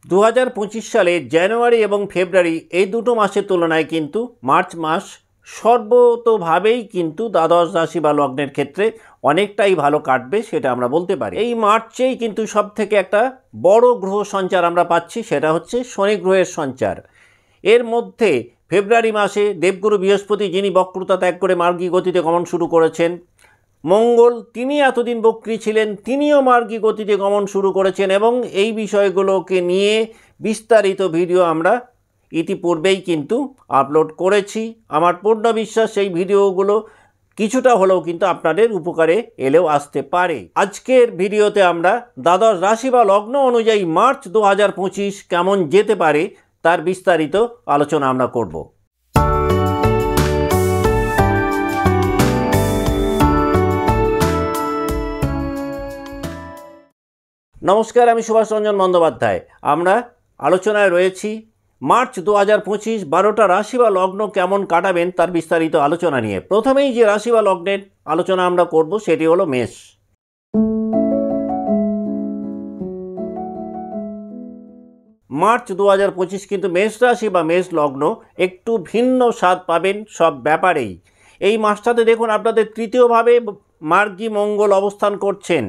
2025 সালে জানুয়ারি এবং ফেব্রুয়ারি এই দুটো মাসের তুলনায় কিন্তু মার্চ মাস সর্বতোভাবেই কিন্তু দ্বাদশ রাশি বা লগ্নের ক্ষেত্রে অনেকটাই ভালো কাটবে, সেটা আমরা বলতে পারি। এই মার্চেই কিন্তু সব থেকে একটা বড় গ্রহ সঞ্চার আমরা পাচ্ছি, সেটা হচ্ছে শনি গ্রহের সঞ্চার। এর মধ্যে ফেব্রুয়ারি মাসে দেবগুরু বৃহস্পতি, যিনি বক্রতা ত্যাগ করে মার্গী গতিতে গমন শুরু করেছেন, মঙ্গল তিনি এতদিন বক্রী ছিলেন, তিনিও মার্গী গতিতে গমন শুরু করেছেন এবং এই বিষয়গুলোকে নিয়ে বিস্তারিত ভিডিও আমরা ইতিপূর্বেই কিন্তু আপলোড করেছি। আমার পূর্ণ বিশ্বাস সেই ভিডিওগুলো কিছুটা হলেও কিন্তু আপনাদের উপকারে এলেও আসতে পারে। আজকের ভিডিওতে আমরা দ্বাদশ রাশি বা লগ্ন অনুযায়ী মার্চ 2025 কেমন যেতে পারে তার বিস্তারিত আলোচনা আমরা করব। নমস্কার, আমি সুভাষ রঞ্জন বন্দ্যোপাধ্যায়। আমরা আলোচনায় রয়েছি মার্চ 2025 12টা রাশি বা লগ্ন কেমন কাটাবেন তার বিস্তারিত আলোচনা নিয়ে। প্রথমেই যে রাশি বা লগ্নের আলোচনা আমরা করব সেটি হলো মেষ। মার্চ 2025 কিন্তু মেষ রাশি বা মেষ লগ্ন একটু ভিন্ন স্বাদ পাবেন সব ব্যাপারেই। এই মাসটাতে দেখুন আপনাদের তৃতীয়ভাবে মার্গী মঙ্গল অবস্থান করছেন।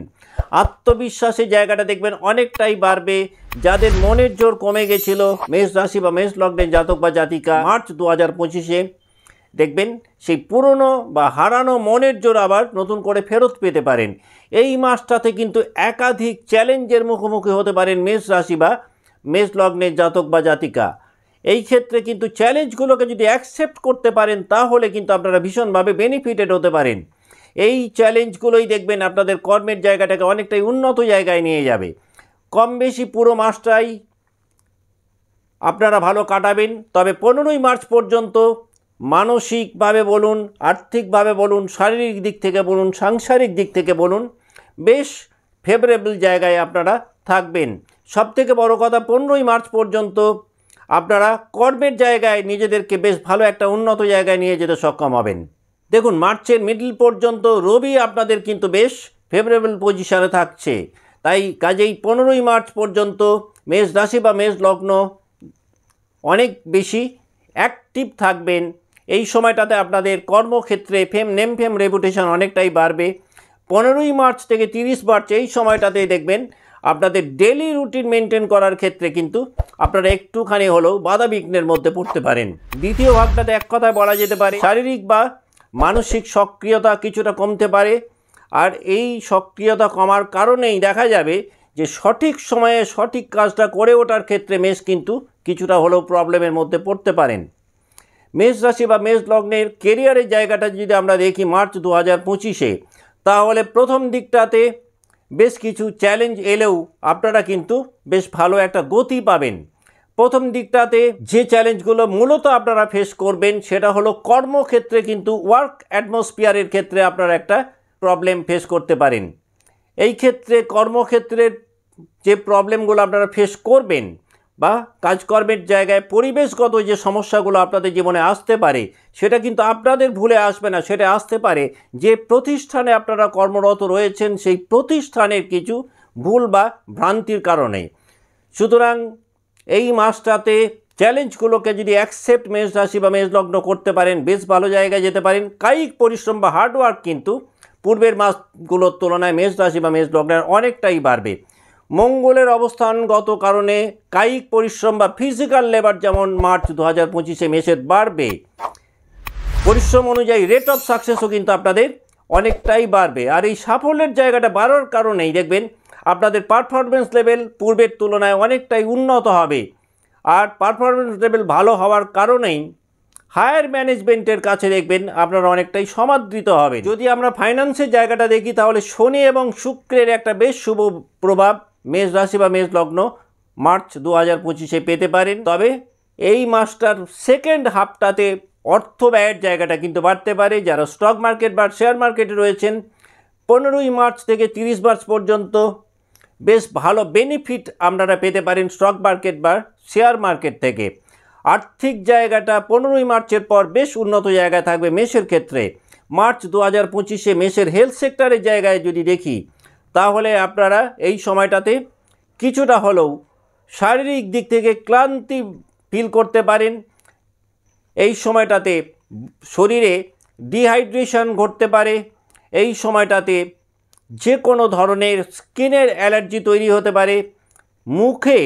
আত্মবিশ্বাসের জায়গাটা দেখবেন অনেকটাই বাড়বে। যাদের মনের জোর কমে গেছিল মেষ রাশি বা মেষ লগ্নের জাতক বা জাতিকা, মার্চ 2025-এ দেখবেন সেই পুরনো বা হারানো মনের জোর আবার নতুন করে ফেরত পেতে পারেন। এই মাসটাতে কিন্তু একাধিক চ্যালেঞ্জের মুখোমুখি হতে পারেন মেষ রাশি বা মেষ লগ্নের জাতক বা জাতিকা। এই ক্ষেত্রে কিন্তু চ্যালেঞ্জগুলোকে যদি অ্যাকসেপ্ট করতে পারেন তাহলে কিন্তু আপনারা ভীষণভাবে বেনিফিটেড হতে পারেন। এই চ্যালেঞ্জগুলোই দেখবেন আপনাদের কর্মের জায়গাটাকে অনেকটাই উন্নত জায়গায় নিয়ে যাবে। কম বেশি পুরো মাসটাই আপনারা ভালো কাটাবেন। তবে 15ই মার্চ পর্যন্ত মানসিকভাবে বলুন, আর্থিকভাবে বলুন, শারীরিক দিক থেকে বলুন, সাংসারিক দিক থেকে বলুন, বেশ ফেভারেবল জায়গায় আপনারা থাকবেন। সবথেকে বড় কথা, 15ই মার্চ পর্যন্ত আপনারা কর্মের জায়গায় নিজেদেরকে বেশ ভালো একটা উন্নত জায়গায় নিয়ে যেতে সক্ষম হবেন। দেখুন, মার্চের মিডল পর্যন্ত রবি আপনাদের কিন্তু বেশ ফেভারেবল পজিশনে থাকছে। তাই কাজেই 15ই মার্চ পর্যন্ত মেষ রাশি বা মেষ লগ্ন অনেক বেশি অ্যাক্টিভ থাকবেন। এই সময়টাতে আপনাদের কর্মক্ষেত্রে নেম ফেম রেপুটেশন অনেকটাই বাড়বে। 15ই মার্চ থেকে 30 মার্চ এই সময়টাতেই দেখবেন আপনাদের ডেলি রুটিন মেনটেন করার ক্ষেত্রে কিন্তু আপনারা একটুখানি হলেও বাধা বিঘ্নের মধ্যে পড়তে পারেন। দ্বিতীয় ভাগটাতে এক কথায় বলা যেতে পারে শারীরিক বা মানসিক সক্রিয়তা কিছুটা কমতে পারে। আর এই সক্রিয়তা কমার কারণেই দেখা যাবে যে সঠিক সময়ে সঠিক কাজটা করে ওঠার ক্ষেত্রে মেষ কিন্তু কিছুটা হলেও প্রবলেমের মধ্যে পড়তে পারেন। মেষ রাশি বা মেষ লগ্নের কেরিয়ারের জায়গাটা যদি আমরা দেখি মার্চ 2025-এ, তাহলে প্রথম দিকটাতে বেশ কিছু চ্যালেঞ্জ এলেও আপনারা কিন্তু বেশ ভালো একটা গতি পাবেন। প্রথম দিকটাতে যে চ্যালেঞ্জগুলো মূলত আপনারা ফেস করবেন সেটা হলো কর্মক্ষেত্রে কিন্তু ওয়ার্ক অ্যাটমসফিয়ারের ক্ষেত্রে আপনারা একটা প্রবলেম ফেস করতে পারেন। এই ক্ষেত্রে কর্মক্ষেত্রের যে প্রবলেমগুলো আপনারা ফেস করবেন বা কাজকর্মের জায়গায় পরিবেশগত যে সমস্যাগুলো আপনাদের জীবনে আসতে পারে সেটা কিন্তু আপনাদের ভুলে আসবে না, সেটা আসতে পারে যে প্রতিষ্ঠানে আপনারা কর্মরত রয়েছেন সেই প্রতিষ্ঠানের কিছু ভুল বা ভ্রান্তির কারণে। সুতরাং এই মাসটাতে চ্যালেঞ্জগুলোকে যদি অ্যাকসেপ্ট মেষ রাশি বা মেষ লগ্ন করতে পারেন বেশ ভালো জায়গায় যেতে পারেন। কায়িক পরিশ্রম বা হার্ডওয়ার্ক কিন্তু পূর্বের মাসগুলোর তুলনায় মেষ রাশি বা মেষ লগ্নের অনেকটাই বাড়বে। মঙ্গলের অবস্থানগত কারণে কায়িক পরিশ্রম বা ফিজিক্যাল লেবার যেমন মার্চ 2025-এ মেষের বাড়বে, পরিশ্রম অনুযায়ী রেট অফ সাকসেসও কিন্তু আপনাদের অনেকটাই বাড়বে। আর এই সাফল্যের জায়গাটা বাড়ার কারণেই দেখবেন আপনাদের পারফরমেন্স লেভেল পূর্বের তুলনায় অনেকটাই উন্নত হবে। আর পারফরমেন্স লেভেল ভালো হওয়ার কারণেই হায়ার ম্যানেজমেন্টের কাছে দেখবেন আপনারা অনেকটাই সমাদৃত হবে। যদি আমরা ফাইন্যান্সের জায়গাটা দেখি তাহলে শনি এবং শুক্রের একটা বেশ শুভ প্রভাব মেষ রাশি বা মেষ লগ্ন মার্চ 2025-এ পেতে পারেন। তবে এই মাসটার সেকেন্ড হাফটাতে অর্থ ব্যয়ের জায়গাটা কিন্তু বাড়তে পারে। যারা স্টক মার্কেট বা শেয়ার মার্কেটে রয়েছেন 15ই মার্চ থেকে 30 মার্চ পর্যন্ত বেশ ভালো বেনিফিট আপনারা পেতে পারেন স্টক মার্কেট বা শেয়ার মার্কেট থেকে। আর্থিক জায়গাটা 15ই মার্চের পর বেশ উন্নত জায়গায় থাকবে মেষের ক্ষেত্রে। মার্চ 2025-এ মেষের হেলথ সেক্টরের জায়গায় যদি দেখি তাহলে আপনারা এই সময়টাতে কিছুটা হলেও শারীরিক দিক থেকে ক্লান্তি ফিল করতে পারেন। এই সময়টাতে শরীরে ডিহাইড্রেশন ঘটতে পারে। এই সময়টাতে যে কোনো ধরনের স্কিনের অ্যালার্জি তৈরি হতে পারে। মুখে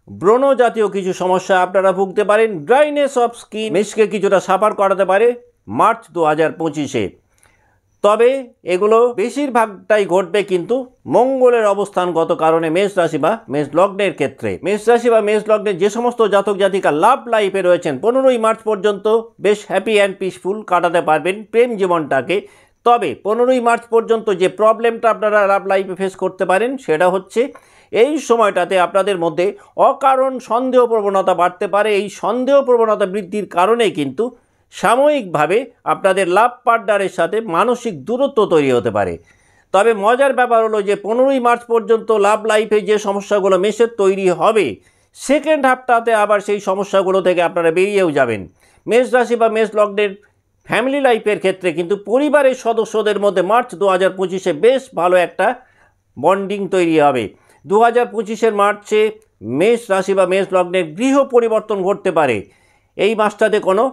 ব্রণ জাতীয় কিছু সমস্যা আপনারা ভুগতে পারেন। ড্রাইনেস অফ স্কিন মেশকে কিছুটা সাফার করাতে পারে মার্চ 2025-এ। তবে এগুলো বেশিরভাগটাই ঘটবে কিন্তু মঙ্গলের অবস্থানগত কারণে মেষ রাশি বা মেষ লগ্নের ক্ষেত্রে। মেষ রাশি বা মেষ লগ্নের যে সমস্ত জাতক জাতিকা লাভ লাইফে রয়েছেন 15ই মার্চ পর্যন্ত বেশ হ্যাপি অ্যান্ড পিসফুল কাটাতে পারবেন প্রেম জীবনটাকে। তবে 15ই মার্চ পর্যন্ত যে প্রবলেমটা আপনারা লাভ লাইফে ফেস করতে পারেন সেটা হচ্ছে এই সময়টাতে আপনাদের মধ্যে অকারণ সন্দেহ প্রবণতা বাড়তে পারে। এই সন্দেহ প্রবণতা বৃদ্ধির কারণে কিন্তু সাময়িকভাবে আপনাদের লাভ পার্টনারের সাথে মানসিক দূরত্ব তৈরি হতে পারে। তবে মজার ব্যাপার হলো যে 15ই মার্চ পর্যন্ত লাভ লাইফে যে সমস্যাগুলো মেষের তৈরি হবে সেকেন্ড হাফটাতে আবার সেই সমস্যাগুলো থেকে আপনারা বেরিয়েও যাবেন। মেষ রাশি বা মেষ লগ্নের ফ্যামিলি লাইফের ক্ষেত্রে কিন্তু পরিবারের সদস্যদের মধ্যে মার্চ 2025-এ বেশ ভালো একটা বন্ডিং তৈরি হবে। 2025-এর মার্চে মেষ রাশি বা মেষ লগ্নের গৃহ পরিবর্তন ঘটতে পারে। এই মাসটাতে কোনো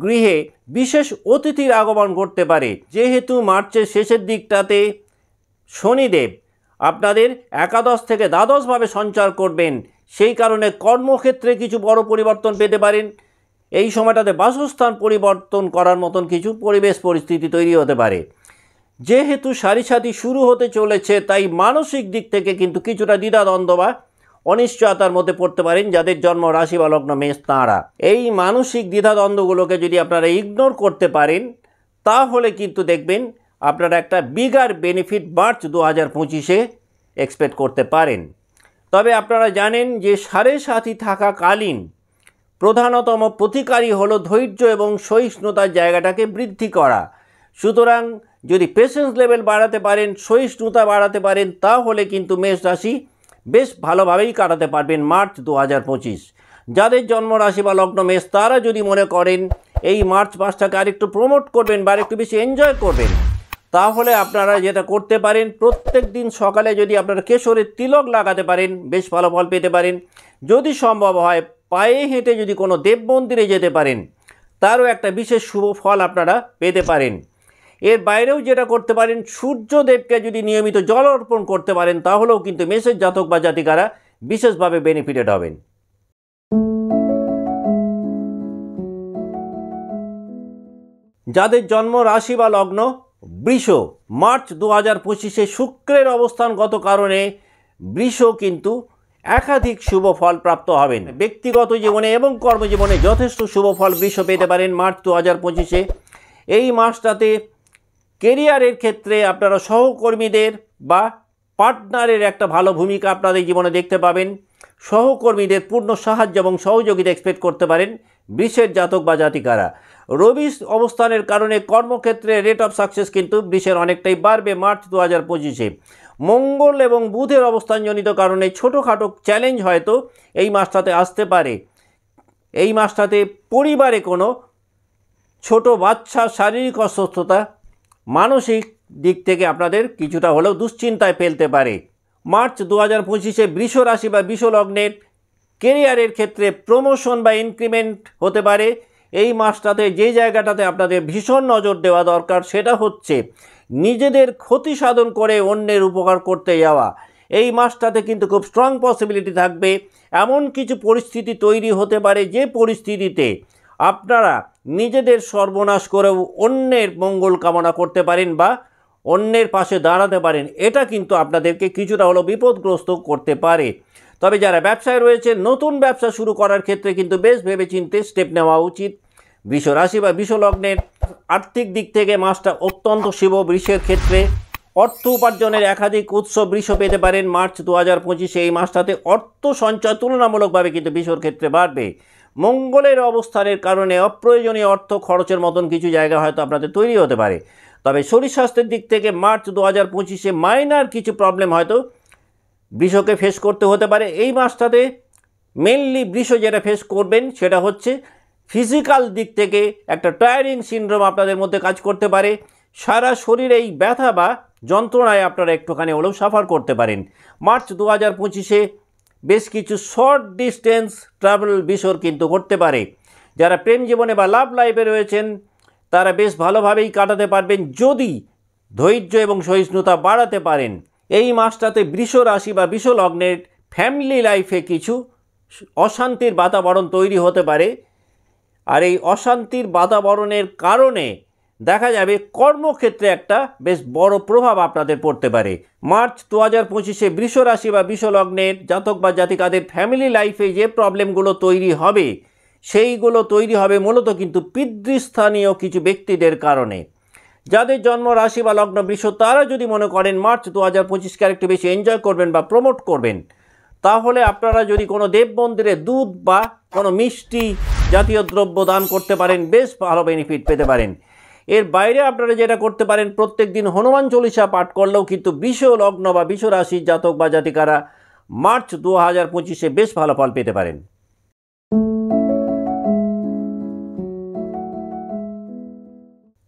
গৃহে বিশেষ অতিথির আগমন ঘটতে পারে। যেহেতু মার্চের শেষের দিকটাতে শনিদেব আপনাদের একাদশ থেকে দ্বাদশভাবে সঞ্চার করবেন, সেই কারণে কর্মক্ষেত্রে কিছু বড় পরিবর্তন পেতে পারেন। এই সময়টাতে বাসস্থান পরিবর্তন করার মতন কিছু পরিবেশ পরিস্থিতি তৈরি হতে পারে। যেহেতু সারি শুরু হতে চলেছে তাই মানসিক দিক থেকে কিন্তু কিছুটা দ্বিধাদ্বন্দ্ব বা অনিশ্চয়তার মধ্যে পড়তে পারেন যাদের জন্ম রাশি বা লগ্ন মেষ তাঁরা। এই মানসিক দ্বিধাদ্বন্দ্বগুলোকে যদি আপনারা ইগনোর করতে পারেন তাহলে কিন্তু দেখবেন আপনারা একটা বিগার বেনিফিট মার্চ 2025-এ এক্সপেক্ট করতে পারেন। তবে আপনারা জানেন যে সাড়ে থাকাকালীন প্রধানতম প্রতিকারী হলো ধৈর্য এবং সহিষ্ণুতার জায়গাটাকে বৃদ্ধি করা। সুতরাং যদি পেশেন্স লেভেল বাড়াতে পারেন, সহিষ্ণুতা বাড়াতে পারেন তাহলে কিন্তু মেষ রাশি বেশ ভালোভাবেই কাটাতে পারবেন মার্চ 2025। যাদের জন্ম রাশি বা লগ্ন মেষ তারা যদি মনে করেন এই মার্চ মাসটাকে আরেকটু প্রমোট করবেন বা আরেকটু বেশি এনজয় করবেন তাহলে আপনারা যেটা করতে পারেন প্রত্যেক দিন সকালে যদি আপনারা কেশরের তিলক লাগাতে পারেন বেশ ভালো ফল পেতে পারেন। যদি সম্ভব হয় পায়ে হেঁটে যদি কোনো দেব মন্দিরে যেতে পারেন তারও একটা বিশেষ শুভ ফল আপনারা পেতে পারেন। এর বাইরেও যেটা করতে পারেন সূর্যদেবকে যদি নিয়মিত জল অর্পণ করতে পারেন তাহলেও কিন্তু মেষের জাতক বা জাতিকারা বিশেষভাবে বেনিফিটেড হবেন। যাদের জন্ম রাশি বা লগ্ন বৃষ, মার্চ 2025-এ শুক্রের অবস্থানগত কারণে বৃষ কিন্তু একাধিক শুভ ফল প্রাপ্ত হবেন। ব্যক্তিগত জীবনে এবং কর্মজীবনে যথেষ্ট শুভ ফল বৃষ পেতে পারেন মার্চ 2025-এ। এই মাসটাতে কেরিয়ারের ক্ষেত্রে আপনারা সহকর্মীদের বা পার্টনারের একটা ভালো ভূমিকা আপনাদের জীবনে দেখতে পাবেন। সহকর্মীদের পূর্ণ সাহায্য এবং সহযোগিতা এক্সপেক্ট করতে পারেন বৃষের জাতক বা জাতিকারা। রবি অবস্থানের কারণে কর্মক্ষেত্রে রেট অফ সাকসেস কিন্তু বৃষের অনেকটাই বাড়বে মার্চ 2025-এ। মঙ্গল এবং বুধের অবস্থানজনিত কারণে ছোটোখাটো চ্যালেঞ্জ হয়তো এই মাসটাতে আসতে পারে। এই মাসটাতে পরিবারে কোনো ছোট বাচ্চা শারীরিক অসুস্থতা মানসিক দিক থেকে আপনাদের কিছুটা হলেও দুশ্চিন্তায় ফেলতে পারে। মার্চ 2025-এ বৃষ রাশি বা বৃষ লগ্নের কেরিয়ারের ক্ষেত্রে প্রমোশন বা ইনক্রিমেন্ট হতে পারে। এই মাসটাতে যে জায়গাটাতে আপনাদের ভীষণ নজর দেওয়া দরকার সেটা হচ্ছে নিজেদের ক্ষতি সাধন করে অন্যের উপকার করতে যাওয়া। এই মাসটাতে কিন্তু খুব স্ট্রং পসিবিলিটি থাকবে এমন কিছু পরিস্থিতি তৈরি হতে পারে যে পরিস্থিতিতে আপনারা নিজেদের সর্বনাশ করেও অন্যের মঙ্গল কামনা করতে পারেন বা অন্যের পাশে দাঁড়াতে পারেন। এটা কিন্তু আপনাদেরকে কিছুটা হলেও বিপদগ্রস্ত করতে পারে। তবে যারা ব্যবসায় রয়েছে নতুন ব্যবসা শুরু করার ক্ষেত্রে কিন্তু বেশ ভেবেচিন্তে স্টেপ নেওয়া উচিত। বৃষ রাশি বা বৃষ লগ্নের আর্থিক দিক থেকে মাসটা অত্যন্ত শুভ। বৃষের ক্ষেত্রে অর্থ উপার্জনের একাধিক উৎস বৃষ পেতে পারেন মার্চ 2025-এ। এই মাসটাতে অর্থ সঞ্চয় তুলনামূলকভাবে কিন্তু বৃষের ক্ষেত্রে বাড়বে। মঙ্গলের অবস্থানের কারণে অপ্রয়োজনীয় অর্থ খরচের মতন কিছু জায়গা হয়তো আপনাদের তৈরি হতে পারে। তবে শরীর স্বাস্থ্যের দিক থেকে মার্চ 2025-এ মাইনার কিছু প্রবলেম হয়তো বৃষকে ফেস করতে হতে পারে। এই মাসটাতে মেনলি বৃষ যেটা ফেস করবেন সেটা হচ্ছে ফিজিক্যাল দিক থেকে একটা টায়ারিং সিনড্রোম আপনাদের মধ্যে কাজ করতে পারে। সারা শরীরে এই ব্যথা বা যন্ত্রণায় আপনারা একটুখানি হলেও সাফার করতে পারেন। মার্চ 2025-এ বেশ কিছু শর্ট ডিস্টেন্স ট্রাভেল বিষয় কিন্তু করতে পারে। যারা প্রেম জীবনে বা লাভ লাইফে রয়েছেন তারা বেশ ভালোভাবেই কাটাতে পারবেন যদি ধৈর্য এবং সহিষ্ণুতা বাড়াতে পারেন। এই মাসটাতে বৃষ রাশি বা বৃষ লগ্নের ফ্যামিলি লাইফে কিছু অশান্তির বাতাবরণ তৈরি হতে পারে, আর এই অশান্তির বাতাবরণের কারণে দেখা যাবে কর্মক্ষেত্রে একটা বেশ বড় প্রভাব আপনাদের পড়তে পারে। মার্চ 2025-এ বৃষ রাশি বা বৃষ লগ্নের জাতক বা জাতিকাদের ফ্যামিলি লাইফে যে প্রবলেমগুলো তৈরি হবে সেইগুলো তৈরি হবে মূলত কিন্তু পিতৃস্থানীয় কিছু ব্যক্তিদের কারণে। যাদের জন্ম রাশি বা লগ্ন বৃষ তারা যদি মনে করেন মার্চ 2025-কে আরেকটু বেশি এনজয় করবেন বা প্রমোট করবেন, তাহলে আপনারা যদি কোনো দেব মন্দিরে দুধ বা কোনো মিষ্টি জাতীয় দ্রব্য দান করতে পারেন, বেশ ভালো বেনিফিট পেতে পারেন। এর বাইরে আপনারা যেটা করতে পারেন, প্রত্যেক দিন হনুমান চল্লিশা পাঠ করলেও কিন্তু বৃষ লগ্ন বা বৃষ রাশির জাতক বা জাতিকারা মার্চ 2025-এ বেশ ভালো ফল পেতে পারেন।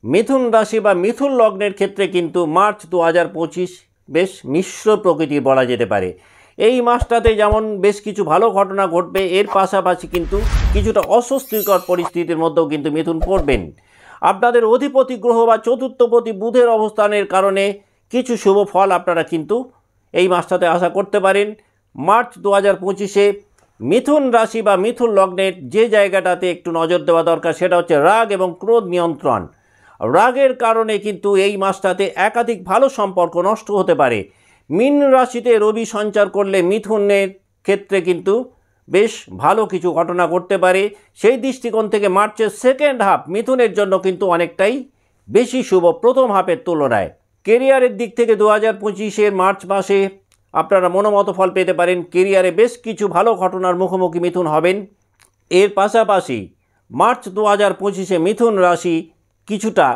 মিথুন রাশি বা মিথুন লগ্নের ক্ষেত্রে কিন্তু মার্চ 2025 বেশ মিশ্র প্রকৃতির বলা যেতে পারে। এই মাসটাতে যেমন বেশ কিছু ভালো ঘটনা ঘটবে, এর পাশাপাশি কিন্তু কিছুটা অস্বস্তিকর পরিস্থিতির মধ্যেও কিন্তু মিথুন পড়বেন। আপনাদের অধিপতি গ্রহ বা চতুর্থপতি বুধের অবস্থানের কারণে কিছু শুভ ফল আপনারা কিন্তু এই মাসটাতে আশা করতে পারেন। মার্চ 2025-এ মিথুন রাশি বা মিথুন লগ্নের যে জায়গাটাতে একটু নজর দেওয়া দরকার সেটা হচ্ছে রাগ এবং ক্রোধ নিয়ন্ত্রণ। রাগের কারণে কিন্তু এই মাসটাতে একাধিক ভালো সম্পর্ক নষ্ট হতে পারে। মীন রাশিতে রবি সঞ্চার করলে মিথুনের ক্ষেত্রে কিন্তু বেশ ভালো কিছু ঘটনা ঘটতে পারে। সেই দৃষ্টিকোণ থেকে মার্চের সেকেন্ড হাফ মিথুনের জন্য কিন্তু অনেকটাই বেশি শুভ প্রথম হাফের তুলনায়। কেরিয়ারের দিক থেকে 2025-এর মার্চ মাসে আপনারা মনোমত ফল পেতে পারেন। কেরিয়ারে বেশ কিছু ভালো ঘটনার মুখোমুখি মিথুন হবেন। এর পাশাপাশি মার্চ 2025-এ মিথুন রাশি কিছুটা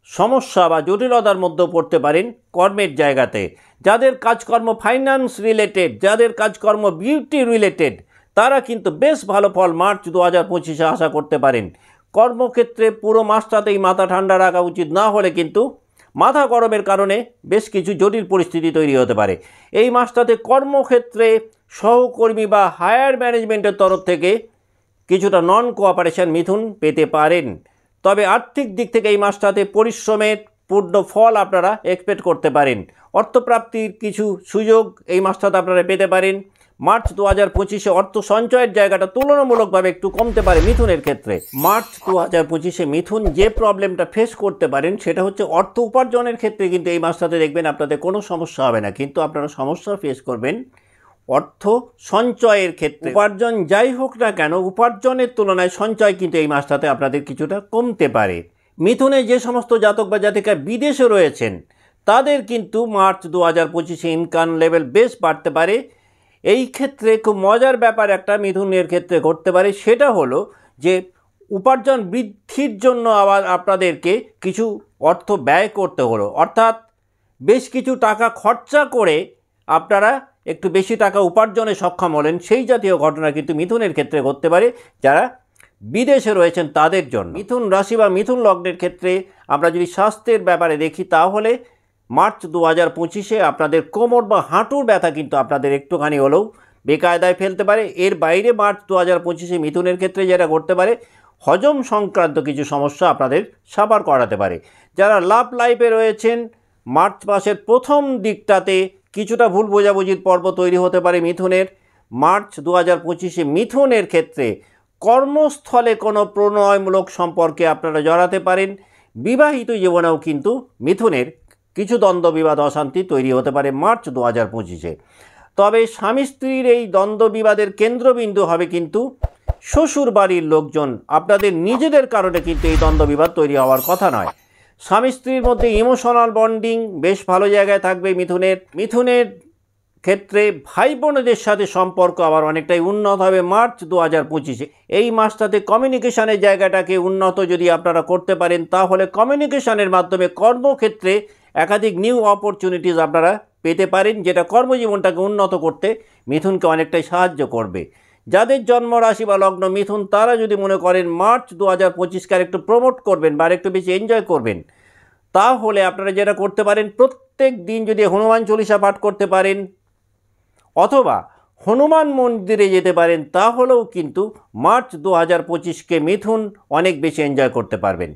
সমস্যা বা জটিলতার মধ্যেও পড়তে পারেন কর্মের জায়গাতে। যাদের কাজকর্ম ফাইন্যান্স রিলেটেড, যাদের কাজকর্ম বিউটি রিলেটেড, তারা কিন্তু বেশ ভালো ফল মার্চ 2025-এ আশা করতে পারেন। কর্মক্ষেত্রে পুরো মাসটাতেই মাথা ঠান্ডা রাখা উচিত, না হলে কিন্তু মাথা গরমের কারণে বেশ কিছু জটিল পরিস্থিতি তৈরি হতে পারে। এই মাসটাতে কর্মক্ষেত্রে সহকর্মী বা হায়ার ম্যানেজমেন্টের তরফ থেকে কিছুটা নন কোঅপারেশন মিথুন পেতে পারেন। তবে আর্থিক দিক থেকে এই মাসটাতে পরিশ্রমের পূর্ণ ফল আপনারা এক্সপেক্ট করতে পারেন। অর্থপ্রাপ্তির কিছু সুযোগ এই মাসটাতে আপনারা পেতে পারেন। মার্চ 2025-এ অর্থ সঞ্চয়ের জায়গাটা তুলনামূলকভাবে একটু কমতে পারে মিথুনের ক্ষেত্রে। মার্চ 2025-এ মিথুন যে প্রবলেমটা ফেস করতে পারেন সেটা হচ্ছে অর্থ উপার্জনের ক্ষেত্রে কিন্তু এই মাসটাতে দেখবেন আপনাদের কোনো সমস্যা হবে না, কিন্তু আপনারা সমস্যা ফেস করবেন অর্থ সঞ্চয়ের ক্ষেত্রে। উপার্জন যাই হোক না কেন, উপার্জনের তুলনায় সঞ্চয় কিন্তু এই মাসটাতে আপনাদের কিছুটা কমতে পারে। মিথুনে যে সমস্ত জাতক বা জাতিকা বিদেশে রয়েছেন তাদের কিন্তু মার্চ 2025-এ ইনকাম লেভেল বেশ বাড়তে পারে। এই ক্ষেত্রে খুব মজার ব্যাপার একটা মিথুনের ক্ষেত্রে ঘটতে পারে, সেটা হলো যে উপার্জন বৃদ্ধির জন্য আবার আপনাদেরকে কিছু অর্থ ব্যয় করতে হলো, অর্থাৎ বেশ কিছু টাকা খরচা করে আপনারা একটু বেশি টাকা উপার্জনে সক্ষম হলেন। সেই জাতীয় ঘটনা কিন্তু মিথুনের ক্ষেত্রে ঘটতে পারে যারা বিদেশে রয়েছেন তাদের জন্য। মিথুন রাশি বা মিথুন লগ্নের ক্ষেত্রে আমরা যদি স্বাস্থ্যের ব্যাপারে দেখি তাহলে মার্চ 2025-এ আপনাদের কোমর বা হাঁটুর ব্যথা কিন্তু আপনাদের একটুখানি হলেও বেকায়দায় ফেলতে পারে। এর বাইরে মার্চ 2025-এ মিথুনের ক্ষেত্রে যেটা ঘটতে পারে, হজম সংক্রান্ত কিছু সমস্যা আপনাদের সাফার করাতে পারে। যারা লাভ লাইফে রয়েছেন মার্চ মাসের প্রথম দিকটাতে কিছুটা ভুল বোঝাবুঝির পর্ব তৈরি হতে পারে মিথুনের। মার্চ 2025-এ মিথুনের ক্ষেত্রে কর্মস্থলে কোনো প্রণয়মূলক সম্পর্কে আপনারা জড়াতে পারেন। বিবাহিত জীবনেও কিন্তু মিথুনের কিছু দ্বন্দ্ব বিবাদ অশান্তি তৈরি হতে পারে মার্চ 2025-এ। তবে স্বামী স্ত্রীর এই দ্বন্দ্ব বিবাদের কেন্দ্রবিন্দু হবে কিন্তু শ্বশুর বাড়ির লোকজন। আপনাদের নিজেদের কারণে কিন্তু এই দ্বন্দ্ব বিবাদ তৈরি হওয়ার কথা নয়। স্বামী স্ত্রীর মধ্যে ইমোশনাল বন্ডিং বেশ ভালো জায়গায় থাকবে মিথুনের ক্ষেত্রে ভাই বোনদের সাথে সম্পর্ক আবার অনেকটাই উন্নত হবে মার্চ 2025-এ। এই মাসটাতে কমিউনিকেশনের জায়গাটাকে উন্নত যদি আপনারা করতে পারেন তাহলে কমিউনিকেশনের মাধ্যমে কর্মক্ষেত্রে একাধিক নিউ অপরচুনিটিস আপনারা পেতে পারেন, যেটা কর্মজীবনটাকে উন্নত করতে মিথুনকে অনেকটাই সাহায্য করবে। যাদের জন্ম রাশি বা লগ্ন মিথুন তারা যদি মনে করেন মার্চ 2025-কে আর একটু প্রমোট করবেন বা একটু বেশি এনজয় করবেন, তাহলে আপনারা যেটা করতে পারেন প্রত্যেক দিন যদি হনুমান চল্লিশা পাঠ করতে পারেন অথবা হনুমান মন্দিরে যেতে পারেন, তাহলেও কিন্তু মার্চ 2025কে মিথুন অনেক বেশি এনজয় করতে পারবেন।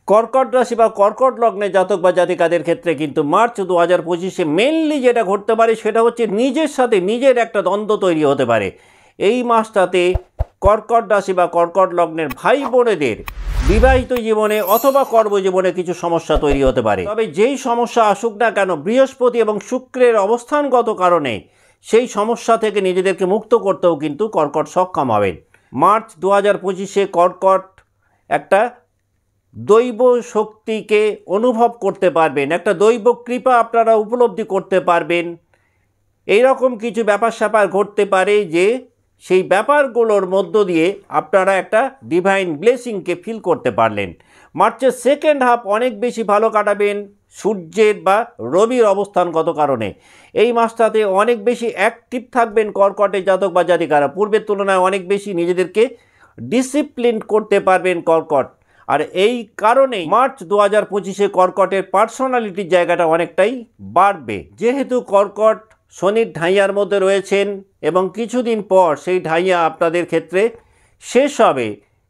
কর্কট রাশি বা কর্কট লগ্নের জাতক বা জাতিকাদের ক্ষেত্রে কিন্তু মার্চ 2025-এ মেনলি যেটা ঘটতে পারে সেটা হচ্ছে নিজের সাথে নিজের একটা দ্বন্দ্ব তৈরি হতে পারে। এই মাসটাতে কর্কট রাশি বা কর্কট লগ্নের ভাই বোনেদের বিবাহিত জীবনে অথবা কর্মজীবনে কিছু সমস্যা তৈরি হতে পারে। তবে যেই সমস্যা আসুক না কেন, বৃহস্পতি এবং শুক্রের অবস্থানগত কারণে সেই সমস্যা থেকে নিজেদেরকে মুক্ত করতেও কিন্তু কর্কট সক্ষম হবেন। মার্চ 2025-এ কর্কট একটা দৈব শক্তিকে অনুভব করতে পারবেন, একটা দৈব কৃপা আপনারা উপলব্ধি করতে পারবেন। এইরকম কিছু ব্যাপার স্যাপার ঘটতে পারে যে সেই ব্যাপারগুলোর মধ্য দিয়ে আপনারা একটা ডিভাইন ব্লেসিংকে ফিল করতে পারলেন। মার্চের সেকেন্ড হাফ অনেক বেশি ভালো কাটাবেন সূর্যের বা রবির অবস্থানগত কারণে। এই মাসটাতে অনেক বেশি অ্যাক্টিভ থাকবেন কর্কটের জাতক বা জাতিকারা, পূর্বের তুলনায় অনেক বেশি নিজেদেরকে ডিসিপ্লিন করতে পারবেন কর্কট। আর এই কারণেই মার্চ 2025-এ কর্কটের পার্সোনালিটির জায়গাটা অনেকটাই বাড়বে। যেহেতু কর্কট শনির ঢাইয়ার মধ্যে রয়েছেন এবং কিছুদিন পর সেই ঢাইয়া আপনাদের ক্ষেত্রে শেষ হবে,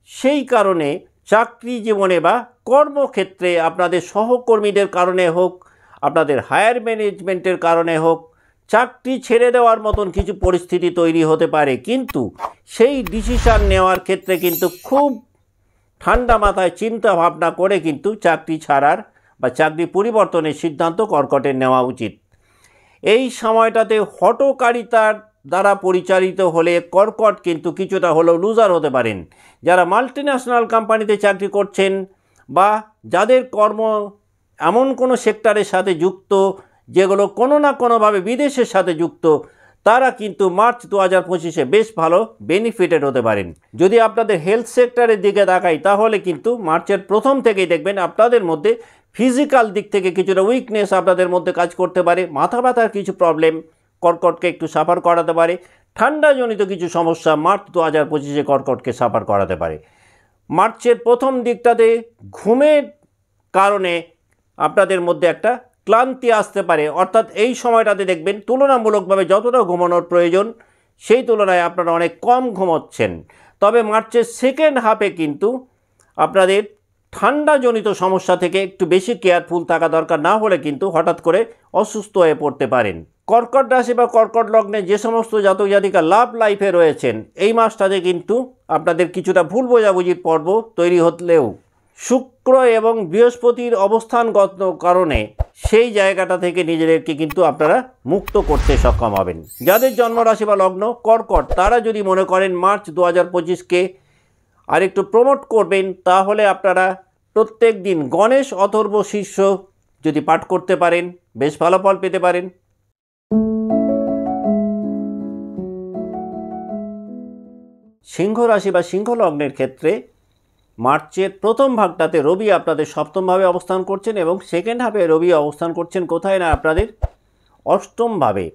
সেই কারণে চাকরি জীবনে বা কর্মক্ষেত্রে আপনাদের সহকর্মীদের কারণে হোক, আপনাদের হায়ার ম্যানেজমেন্টের কারণে হোক, চাকরি ছেড়ে দেওয়ার মতন কিছু পরিস্থিতি তৈরি হতে পারে। কিন্তু সেই ডিসিশান নেওয়ার ক্ষেত্রে কিন্তু খুব ঠান্ডা মাথায় চিন্তা ভাবনা করে কিন্তু চাকরি ছাড়ার বা চাকরি পরিবর্তনের সিদ্ধান্ত কর্কটের নেওয়া উচিত। এই সময়টাতে হঠকারিতার দ্বারা পরিচালিত হলে কর্কট কিন্তু কিছুটা হলেও লুজার হতে পারেন। যারা মাল্টিন্যাশনাল কোম্পানিতে চাকরি করছেন বা যাদের কর্ম এমন কোনো সেক্টরের সাথে যুক্ত যেগুলো কোনো না কোনোভাবে বিদেশের সাথে যুক্ত, তারা কিন্তু মার্চ 2025-এ বেশ ভালো বেনিফিটেড হতে পারেন। যদি আপনাদের হেলথ সেক্টরের দিকে তাকাই, তাহলে কিন্তু মার্চের প্রথম থেকেই দেখবেন আপনাদের মধ্যে ফিজিক্যাল দিক থেকে কিছুটা উইকনেস আপনাদের মধ্যে কাজ করতে পারে। মাথা ব্যথার কিছু প্রবলেম কর্কটকে একটু সাফার করাতে পারে। ঠান্ডাজনিত কিছু সমস্যা মার্চ 2025-এ কর্কটকে সাফার করাতে পারে। মার্চের প্রথম দিকটাতে ঘুমের কারণে আপনাদের মধ্যে একটা ক্লান্তি আসতে পারে, অর্থাৎ এই সময়টাতে দেখবেন তুলনামূলকভাবে যতটা ঘুমানোর প্রয়োজন সেই তুলনায় আপনারা অনেক কম ঘুমোচ্ছেন। তবে মার্চের সেকেন্ড হাফে কিন্তু আপনাদের ঠান্ডাজনিত সমস্যা থেকে একটু বেশি কেয়ারফুল থাকা দরকার, না হলে কিন্তু হঠাৎ করে অসুস্থ হয়ে পড়তে পারেন। কর্কট রাশি বা কর্কট লগ্নে যে সমস্ত জাতক জাতিকা লাভ লাইফে রয়েছেন, এই মাসটাতে কিন্তু আপনাদের কিছুটা ভুল বোঝাবুঝির পর্ব তৈরি হলেও শুক্র এবং বৃহস্পতির অবস্থানগত কারণে সেই জায়গাটা থেকে নিজেদেরকে কিন্তু আপনারা মুক্ত করতে সক্ষম হবেন। যাদের জন্মরাশি বা লগ্ন কর্কট, তারা যদি মনে করেন মার্চ 2025-কে আর একটু প্রমোট করবেন, তাহলে আপনারা প্রত্যেক দিন গণেশ অথর্ব শীর্ষ যদি পাঠ করতে পারেন বেশ ভালো ফল পেতে পারেন। সিংহ রাশি বা সিংহ লগ্নের ক্ষেত্রে মার্চের প্রথম ভাগটাতে রবি আপনাদের সপ্তমভাবে অবস্থান করছেন এবং সেকেন্ড হাফে রবি অবস্থান করছেন কোথায় না আপনাদের অষ্টমভাবে।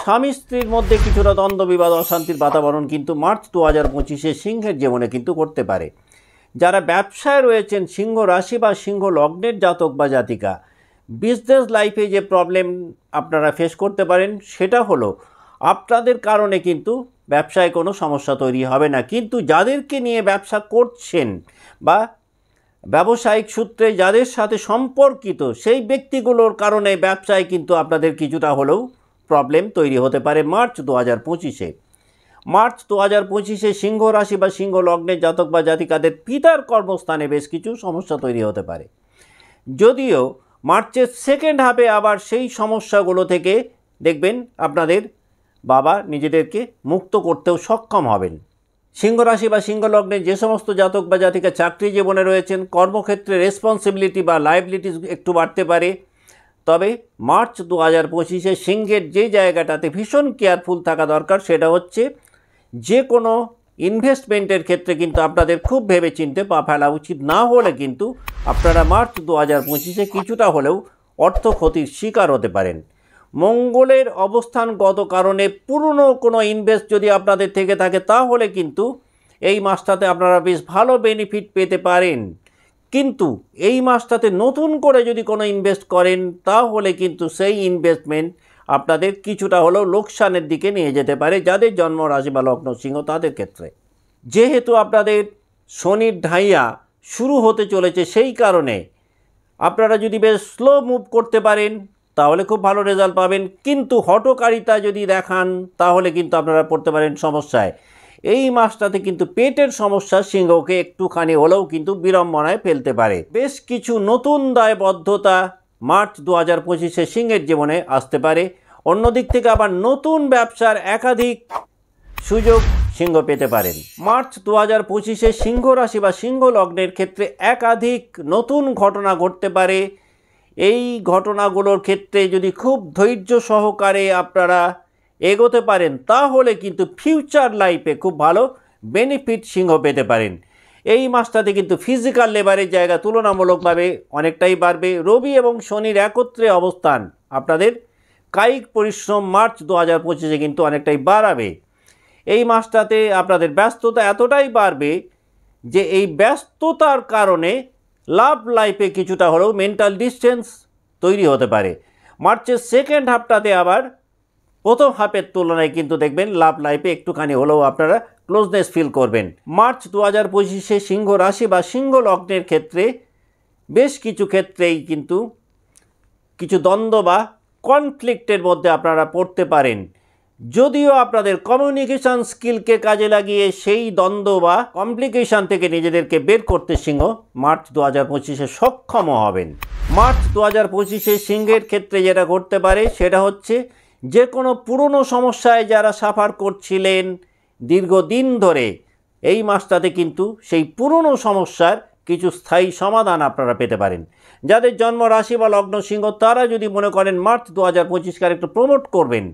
স্বামী স্ত্রীর মধ্যে কিছুটা দ্বন্দ্ব বিবাদ অশান্তির বাতাবরণ কিন্তু মার্চ 2025-এ সিংহের জীবনে কিন্তু করতে পারে। যারা ব্যবসায় রয়েছেন সিংহ রাশি বা সিংহ লগ্নের জাতক বা জাতিকা, বিজনেস লাইফে যে প্রবলেম আপনারা ফেস করতে পারেন সেটা হলো আপনাদের কারণে কিন্তু ব্যবসায় কোনো সমস্যা তৈরি হবে না, কিন্তু যাদেরকে নিয়ে ব্যবসা করছেন বা ব্যবসায়িক সূত্রে যাদের সাথে সম্পর্কিত সেই ব্যক্তিগুলোর কারণে ব্যবসায় কিন্তু আপনাদের কিছুটা হলেও প্রবলেম তৈরি হতে পারে মার্চ 2025-এ। মার্চ 2025-এ সিংহ রাশি বা সিংহ লগ্নের জাতক বা জাতিকাদের পিতার কর্মস্থানে বেশ কিছু সমস্যা তৈরি হতে পারে, যদিও মার্চের সেকেন্ড হাফে আবার সেই সমস্যাগুলো থেকে দেখবেন আপনাদের বাবা নিজেদেরকে মুক্ত করতেও সক্ষম হবেন। সিংহ রাশি বা সিংহ লগ্নে যে সমস্ত জাতক বা জাতিকা চাকরি জীবনে রয়েছেন, কর্মক্ষেত্রে রেসপন্সিবিলিটি বা লায়াবিলিটিস একটু বাড়তে পারে। তবে মার্চ 2025-এ সিংহের যে জায়গাটাতে ভীষণ কেয়ারফুল থাকা দরকার সেটা হচ্ছে যে কোনো ইনভেস্টমেন্টের ক্ষেত্রে কিন্তু আপনাদের খুব ভেবে চিন্তে পা ফেলা উচিত, না হলে কিন্তু আপনারা মার্চ 2025-এ কিছুটা হলেও অর্থ ক্ষতির শিকার হতে পারেন। মঙ্গলের অবস্থানগত কারণে পুরনো কোনো ইনভেস্ট যদি আপনাদের থেকে থাকে তাহলে কিন্তু এই মাসটাতে আপনারা বেশ ভালো বেনিফিট পেতে পারেন। কিন্তু এই মাসটাতে নতুন করে যদি কোনো ইনভেস্ট করেন তাহলে কিন্তু সেই ইনভেস্টমেন্ট আপনাদের কিছুটা হলেও লোকসানের দিকে নিয়ে যেতে পারে যাদের জন্ম রাশি বা লগ্ন সিংহ তাদের ক্ষেত্রে। যেহেতু আপনাদের শনির ঢাইয়া শুরু হতে চলেছে, সেই কারণে আপনারা যদি বেশ স্লো মুভ করতে পারেন তাহলে খুব ভালো রেজাল্ট পাবেন, কিন্তু হঠকারিতা যদি দেখান তাহলে কিন্তু আপনারা পড়তে পারেন সমস্যায়। এই মাসটাতে কিন্তু পেটের সমস্যা সিংহকে একটুখানি হলেও কিন্তু বিড়ম্বনায় ফেলতে পারে। বেশ কিছু নতুন দায়বদ্ধতা মার্চ 2025-এ সিংহের জীবনে আসতে পারে। অন্যদিক থেকে আবার নতুন ব্যবসার একাধিক সুযোগ সিংহ পেতে পারেন। মার্চ 2025-এ সিংহ রাশি বা সিংহ লগ্নের ক্ষেত্রে একাধিক নতুন ঘটনা ঘটতে পারে। এই ঘটনাগুলোর ক্ষেত্রে যদি খুব ধৈর্য সহকারে আপনারা এগোতে পারেন তাহলে কিন্তু ফিউচার লাইফে খুব ভালো বেনিফিট সিংহ পেতে পারেন। এই মাসটাতে কিন্তু ফিজিক্যাল লেবারের জায়গা তুলনামূলকভাবে অনেকটাই বাড়বে। রবি এবং শনির একত্রে অবস্থান আপনাদের কায়িক পরিশ্রম মার্চ 2025-এ কিন্তু অনেকটাই বাড়াবে। এই মাসটাতে আপনাদের ব্যস্ততা এতটাই বাড়বে যে এই ব্যস্ততার কারণে লাভ লাইফে কিছুটা হলেও মেন্টাল ডিস্টেন্স তৈরি হতে পারে। মার্চের সেকেন্ড হাফটাতে আবার প্রথম হাফের তুলনায় কিন্তু দেখবেন লাভ লাইফে একটুখানি হলেও আপনারা ক্লোজনেস ফিল করবেন। মার্চ 2025-এ সিংহ রাশি বা সিংহ লগ্নের ক্ষেত্রে বেশ কিছু ক্ষেত্রেই কিন্তু কিছু দ্বন্দ্ব বা কনফ্লিক্টের মধ্যে আপনারা পড়তে পারেন। যদিও আপনাদের কমিউনিকেশন স্কিলকে কাজে লাগিয়ে সেই দ্বন্দ্ব বা কমপ্লিকেশন থেকে নিজেদেরকে বের করতে সিংহ মার্চ 2025-এ সক্ষম হবেন। মার্চ 2025-এ সিংহের ক্ষেত্রে যেটা ঘটতে পারে সেটা হচ্ছে যে কোনো পুরনো সমস্যায় যারা সাফার করছিলেন দীর্ঘদিন ধরে, এই মাসটাতে কিন্তু সেই পুরনো সমস্যার কিছু স্থায়ী সমাধান আপনারা পেতে পারেন। যাদের জন্ম রাশি বা লগ্ন সিংহ তারা যদি মনে করেন মার্চ 2025-কে একটু প্রমোট করবেন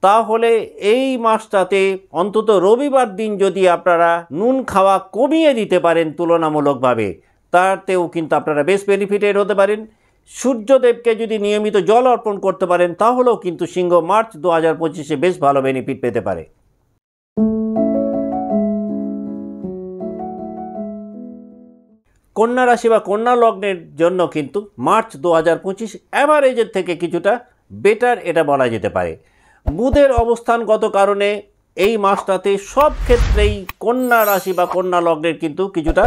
তাহলে এই মাসটাতে অন্তত রবিবার দিন যদি আপনারা নুন খাওয়া কমিয়ে দিতে পারেন তুলনামূলকভাবে, তাতেও কিন্তু আপনারা বেশ বেনিফিটেড হতে পারেন। সূর্যদেবকে যদি নিয়মিত জল অর্পণ করতে পারেন তাহলেও কিন্তু সিংহ মার্চ 2025-এ বেশ ভালো বেনিফিট পেতে পারে। কন্যা রাশি বা কন্যা লগ্নের জন্য কিন্তু মার্চ 2025 অ্যাভারেজের থেকে কিছুটা বেটার এটা বলা যেতে পারে। বুধের অবস্থানগত কারণে এই মাসটাতে সব ক্ষেত্রেই কন্যা রাশি বা কন্যা লগ্নের কিন্তু কিছুটা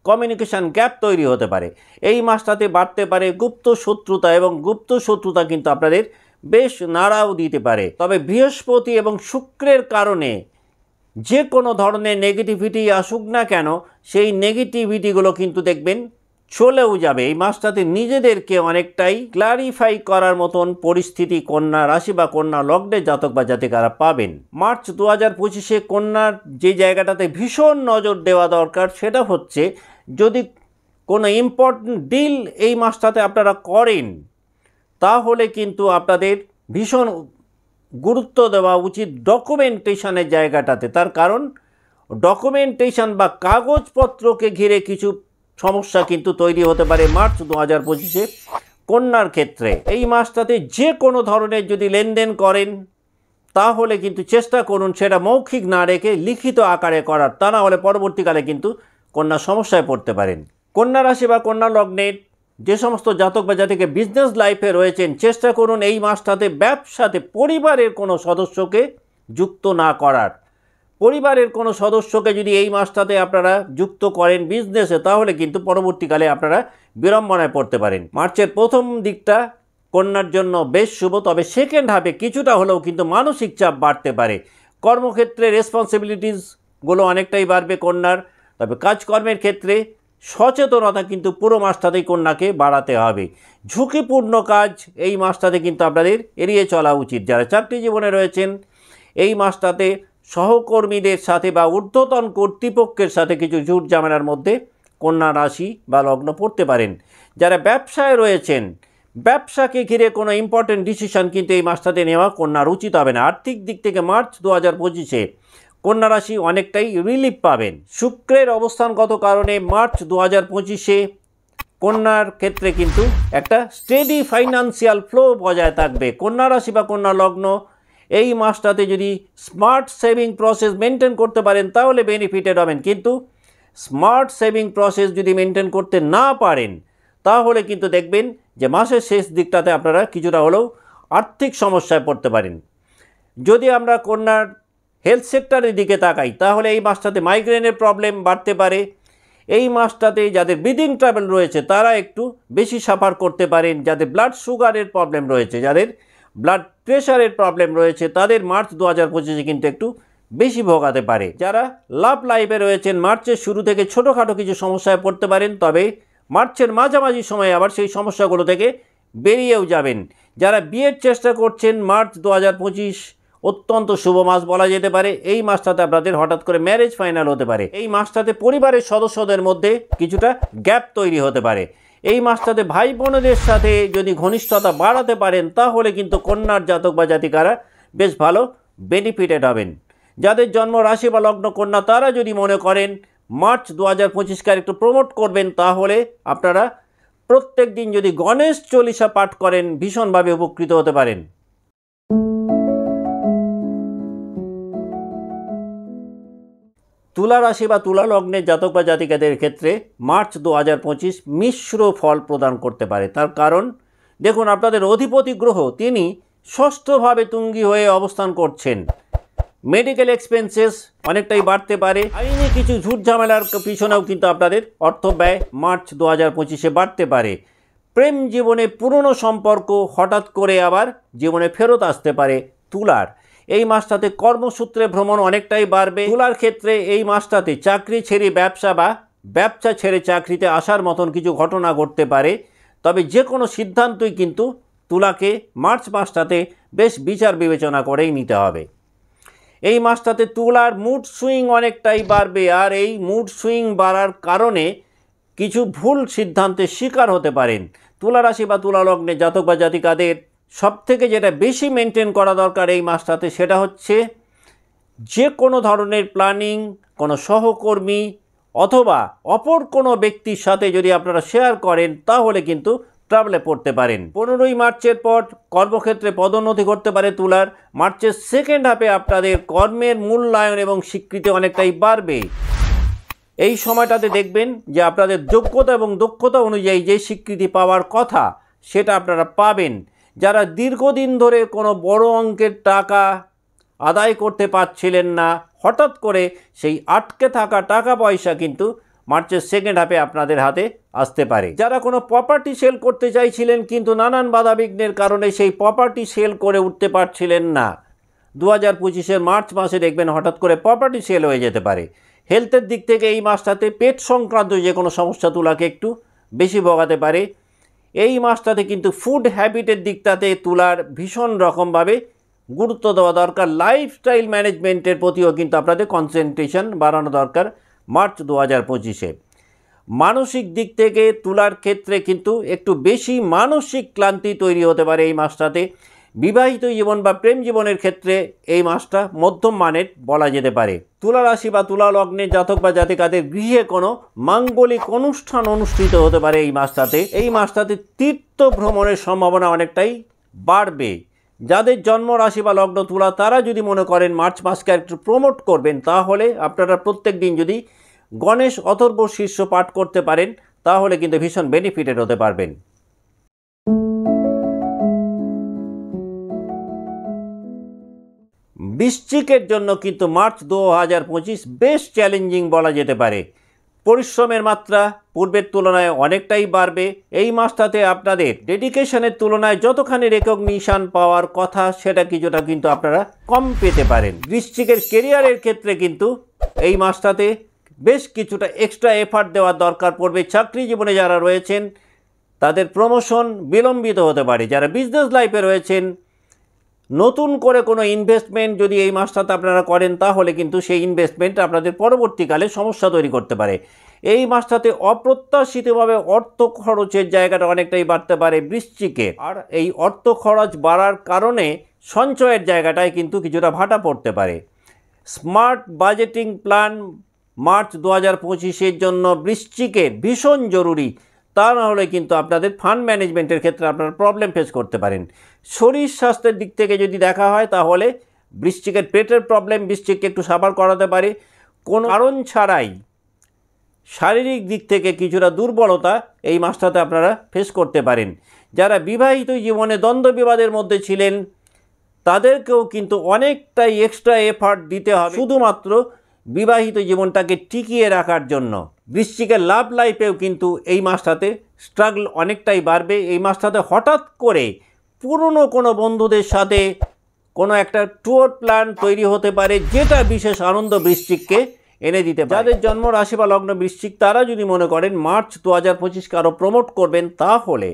কমিউনিকেশান গ্যাপ তৈরি হতে পারে। এই মাসটাতে বাড়তে পারে গুপ্ত শত্রুতা, এবং গুপ্ত শত্রুতা কিন্তু আপনাদের বেশ নাড়াও দিতে পারে। তবে বৃহস্পতি এবং শুক্রের কারণে যে কোনো ধরনের নেগেটিভিটি আসুক না কেন সেই নেগেটিভিটিগুলো কিন্তু দেখবেন চলেও যাবে। এই মাসটাতে নিজেদেরকে অনেকটাই ক্লারিফাই করার মতন পরিস্থিতি কন্যা রাশি বা কন্যা লগ্নের জাতক বা জাতিকারা পাবেন। মার্চ 2025-এ কন্যার যে জায়গাটাতে ভীষণ নজর দেওয়া দরকার সেটা হচ্ছে যদি কোনো ইম্পর্টেন্ট ডিল এই মাসটাতে আপনারা করেন তাহলে কিন্তু আপনাদের ভীষণ গুরুত্ব দেওয়া উচিত ডকুমেন্টেশনের জায়গাটাতে। তার কারণ ডকুমেন্টেশন বা কাগজপত্রকে ঘিরে কিছু সমস্যা কিন্তু তৈরি হতে পারে মার্চ 2025-এ কন্যার ক্ষেত্রে। এই মাসটাতে যে কোনো ধরনের যদি লেনদেন করেন তাহলে কিন্তু চেষ্টা করুন সেটা মৌখিক না রেখে লিখিত আকারে করার, তা না হলে পরবর্তীকালে কিন্তু কন্যা সমস্যায় পড়তে পারেন। কন্যা রাশি বা কন্যা লগ্নের যে সমস্ত জাতক বা জাতিকে বিজনেস লাইফে রয়েছেন চেষ্টা করুন এই মাসটাতে ব্যবসাতে পরিবারের কোনো সদস্যকে যুক্ত না করার। পরিবারের কোনো সদস্যকে যদি এই মাসটাতে আপনারা যুক্ত করেন বিজনেসে তাহলে কিন্তু পরবর্তীকালে আপনারা বিড়ম্বনায় পড়তে পারেন। মার্চের প্রথম দিকটা কন্যার জন্য বেশ শুভ, তবে সেকেন্ড হাফে কিছুটা হলেও কিন্তু মানসিক চাপ বাড়তে পারে। কর্মক্ষেত্রে রেসপন্সিবিলিটিসগুলো অনেকটাই বাড়বে কন্যার, তবে কাজকর্মের ক্ষেত্রে সচেতনতা কিন্তু পুরো মাসটাতেই কন্যাকে বাড়াতে হবে। ঝুঁকিপূর্ণ কাজ এই মাসটাতে কিন্তু আপনাদের এড়িয়ে চলা উচিত। যারা চাকরি জীবনে রয়েছেন এই মাসটাতে সহকর্মীদের সাথে বা ঊর্ধ্বতন কর্তৃপক্ষের সাথে কিছু ঝুট ঝামেলার মধ্যে কন্যা রাশি বা লগ্ন পড়তে পারেন। যারা ব্যবসায় রয়েছেন ব্যবসাকে ঘিরে কোনো ইম্পর্টেন্ট ডিসিশন কিন্তু এই মাসটাতে নেওয়া কন্যার উচিত হবে না। আর্থিক দিক থেকে মার্চ 2025-এ কন্যা রাশি অনেকটাই রিলিফ পাবেন। শুক্রের অবস্থানগত কারণে মার্চ 2025-এ কন্যার ক্ষেত্রে কিন্তু একটা স্টেডি ফাইন্যান্সিয়াল ফ্লো বজায় থাকবে। কন্যা রাশি বা কন্যা লগ্ন এই মাসটাতে যদি স্মার্ট সেভিং প্রসেস মেনটেন করতে পারেন তাহলে বেনিফিটেড হবেন, কিন্তু স্মার্ট সেভিং প্রসেস যদি মেনটেন করতে না পারেন, তাহলে কিন্তু দেখবেন যে মাসের শেষ দিকটাতে আপনারা কিছুটা হলেও আর্থিক সমস্যায় পড়তে পারেন। যদি আমরা কন্যার হেলথ সেক্টরের দিকে তাকাই, তাহলে এই মাসটাতে মাইগ্রেনের প্রবলেম বাড়তে পারে। এই মাসটাতে যাদের ব্রিদিং ট্রাবল রয়েছে তারা একটু বেশি সাফার করতে পারেন। যাদের ব্লাড সুগারের প্রবলেম রয়েছে, যাদের ব্লাড প্রেশারের প্রবলেম রয়েছে, তাদের মার্চ 2025 কিন্তু একটু বেশি ভোগাতে পারে। যারা লাভ লাইফে রয়েছেন, মার্চের শুরু থেকে ছোটোখাটো কিছু সমস্যায় পড়তে পারেন, তবে মার্চের মাঝামাঝি সময়ে আবার সেই সমস্যাগুলো থেকে বেরিয়েও যাবেন। যারা বিয়ের চেষ্টা করছেন, মার্চ 2025 অত্যন্ত শুভ মাস বলা যেতে পারে। এই মাসটাতে আপনাদের হঠাৎ করে ম্যারেজ ফাইনাল হতে পারে। এই মাসটাতে পরিবারের সদস্যদের মধ্যে কিছুটা গ্যাপ তৈরি হতে পারে। এই মাসটাতে ভাই বোনদের সাথে যদি ঘনিষ্ঠতা বাড়াতে পারেন, তাহলে কিন্তু কন্যার জাতক বা জাতিকারা বেশ ভালো বেনিফিটেড হবেন। যাদের জন্ম রাশি বা লগ্ন কন্যা, তারা যদি মনে করেন মার্চ 2025কে একটু প্রমোট করবেন, তাহলে আপনারা প্রত্যেক দিন যদি গণেশ চল্লিশা পাঠ করেন, ভীষণভাবে উপকৃত হতে পারেন। তুলা রাশি বা তুলা লগ্নের জাতক বা জাতিকাদের ক্ষেত্রে মার্চ 2025 মিশ্র ফল প্রদান করতে পারে। তার কারণ দেখুন, আপনাদের অধিপতি গ্রহ তিনি ষষ্ঠভাবে তুঙ্গি হয়ে অবস্থান করছেন। মেডিকেল এক্সপেন্সেস অনেকটাই বাড়তে পারে। আইনি কিছু ঝুট ঝামেলার পিছনেও কিন্তু আপনাদের অর্থ ব্যয় মার্চ 2025-এ বাড়তে পারে। প্রেম জীবনে পুরনো সম্পর্ক হঠাৎ করে আবার জীবনে ফেরত আসতে পারে তুলার। এই মাসটাতে কর্মসূত্রে ভ্রমণ অনেকটাই বাড়বে। তুলার ক্ষেত্রে এই মাসটাতে চাকরি ছেড়ে ব্যবসা বা ব্যবসা ছেড়ে চাকরিতে আসার মতন কিছু ঘটনা ঘটতে পারে। তবে যে কোনো সিদ্ধান্তই কিন্তু তুলাকে মার্চ মাসটাতে বেশ বিচার বিবেচনা করেই নিতে হবে। এই মাসটাতে তুলার মুড সুইং অনেকটাই বাড়বে, আর এই মুড সুইং বাড়ার কারণে কিছু ভুল সিদ্ধান্তের শিকার হতে পারেন। তুলা রাশি বা তুলা লগ্নে জাতক বা জাতিকাদের সবথেকে যেটা বেশি মেনটেন করা দরকার এই মাসটাতে, সেটা হচ্ছে যে কোনো ধরনের প্ল্যানিং কোনো সহকর্মী অথবা অপর কোনো ব্যক্তির সাথে যদি আপনারা শেয়ার করেন, তাহলে কিন্তু ট্রাবলে পড়তে পারেন। 15ই মার্চের পর কর্মক্ষেত্রে পদোন্নতি করতে পারে তুলার। মার্চের সেকেন্ড হাফে আপনাদের কর্মের মূল্যায়ন এবং স্বীকৃতি অনেকটাই বাড়বে। এই সময়টাতে দেখবেন যে আপনাদের যোগ্যতা এবং দক্ষতা অনুযায়ী যে স্বীকৃতি পাওয়ার কথা সেটা আপনারা পাবেন। যারা দীর্ঘদিন ধরে কোনো বড় অঙ্কের টাকা আদায় করতে পারছিলেন না, হঠাৎ করে সেই আটকে থাকা টাকা পয়সা কিন্তু মার্চের সেকেন্ড হাফে আপনাদের হাতে আসতে পারে। যারা কোনো প্রপার্টি সেল করতে চাইছিলেন কিন্তু নানান বাধাবিঘ্নের কারণে সেই প্রপার্টি সেল করে উঠতে পারছিলেন না, 2025-এর মার্চ মাসে দেখবেন হঠাৎ করে প্রপার্টি সেল হয়ে যেতে পারে। হেলথের দিক থেকে এই মাসটাতে পেট সংক্রান্ত যে কোনো সমস্যা তুলাকে একটু বেশি ভোগাতে পারে। এই মাসটাতে কিন্তু ফুড হ্যাবিটের দিকটাতে তুলার ভীষণ রকমভাবে গুরুত্ব দেওয়া দরকার। লাইফস্টাইল ম্যানেজমেন্টের প্রতিও কিন্তু আপনাদের কনসেন্ট্রেশন বাড়ানো দরকার মার্চ 2025-এ। মানসিক দিক থেকে তুলার ক্ষেত্রে কিন্তু একটু বেশি মানসিক ক্লান্তি তৈরি হতে পারে এই মাসটাতে। বিবাহিত জীবন বা প্রেম জীবনের ক্ষেত্রে এই মাসটা মধ্যম মানের বলা যেতে পারে। তুলা রাশি বা তুলা লগ্নের জাতক বা জাতিকাদের গৃহে কোনো মাঙ্গলিক অনুষ্ঠান অনুষ্ঠিত হতে পারে এই মাসটাতে। এই মাসটাতে তীর্থ ভ্রমণের সম্ভাবনা অনেকটাই বাড়বে। যাদের জন্ম রাশি বা লগ্ন তুলা, তারা যদি মনে করেন মার্চ মাসকে একটু প্রমোট করবেন, তাহলে আপনারা প্রত্যেক দিন যদি গণেশ অথর্ব শীর্ষ পাঠ করতে পারেন, তাহলে কিন্তু ভীষণ বেনিফিটেড হতে পারবেন। বৃশ্চিকের জন্য কিন্তু মার্চ 2025 বেশ চ্যালেঞ্জিং বলা যেতে পারে। পরিশ্রমের মাত্রা পূর্বের তুলনায় অনেকটাই বাড়বে। এই মাসটাতে আপনাদের ডেডিকেশনের তুলনায় যতখানি রেকগনিশন পাওয়ার কথা সেটা কিছুটা কিন্তু আপনারা কম পেতে পারেন। বৃশ্চিকের কেরিয়ারের ক্ষেত্রে কিন্তু এই মাসটাতে বেশ কিছুটা এক্সট্রা এফার্ট দেওয়ার দরকার পড়বে। চাকরি জীবনে যারা রয়েছেন তাদের প্রমোশন বিলম্বিত হতে পারে। যারা বিজনেস লাইফে রয়েছেন, নতুন করে কোনো ইনভেস্টমেন্ট যদি এই মাসটাতে আপনারা করেন, তাহলে কিন্তু সেই ইনভেস্টমেন্ট আপনাদের পরবর্তীকালে সমস্যা তৈরি করতে পারে। এই মাসটাতে অপ্রত্যাশিতভাবে অর্থ খরচের জায়গাটা অনেকটাই বাড়তে পারে বৃশ্চিকের। আর এই অর্থ খরচ বাড়ার কারণে সঞ্চয়ের জায়গাটায় কিন্তু কিছুটা ভাটা পড়তে পারে। স্মার্ট বাজেটিং প্ল্যান মার্চ 2025-এর জন্য বৃশ্চিকের ভীষণ জরুরি। তা না হলে কিন্তু আপনাদের ফান্ড ম্যানেজমেন্টের ক্ষেত্রে আপনারা প্রবলেম ফেস করতে পারেন। শরীর স্বাস্থ্যের দিক থেকে যদি দেখা হয়, তাহলে বৃশ্চিকের পেটের প্রবলেম বৃশ্চিককে একটু সাফার করাতে পারে। কোনো কারণ ছাড়াই শারীরিক দিক থেকে কিছুটা দুর্বলতা এই মাসটাতে আপনারা ফেস করতে পারেন। যারা বিবাহিত জীবনে দ্বন্দ্ব বিবাদের মধ্যে ছিলেন তাদেরকেও কিন্তু অনেকটাই এক্সট্রা এফার্ট দিতে হবে শুধুমাত্র বিবাহিত জীবনটাকে টিকিয়ে রাখার জন্য। বৃশ্চিকের লাভ লাইফেও কিন্তু এই মাসটাতে স্ট্রাগল অনেকটাই বাড়বে। এই মাসটাতে হঠাৎ করে পুরনো কোনো বন্ধুদের সাথে কোনো একটা ট্যুর প্ল্যান তৈরি হতে পারে, যেটা বিশেষ আনন্দ বৃশ্চিককে এনে দিতে পারে। যাদের জন্ম রাশি বা লগ্ন বৃশ্চিক তারা যদি মনে করেন মার্চ 2025কে আরও প্রমোট করবেন, তাহলে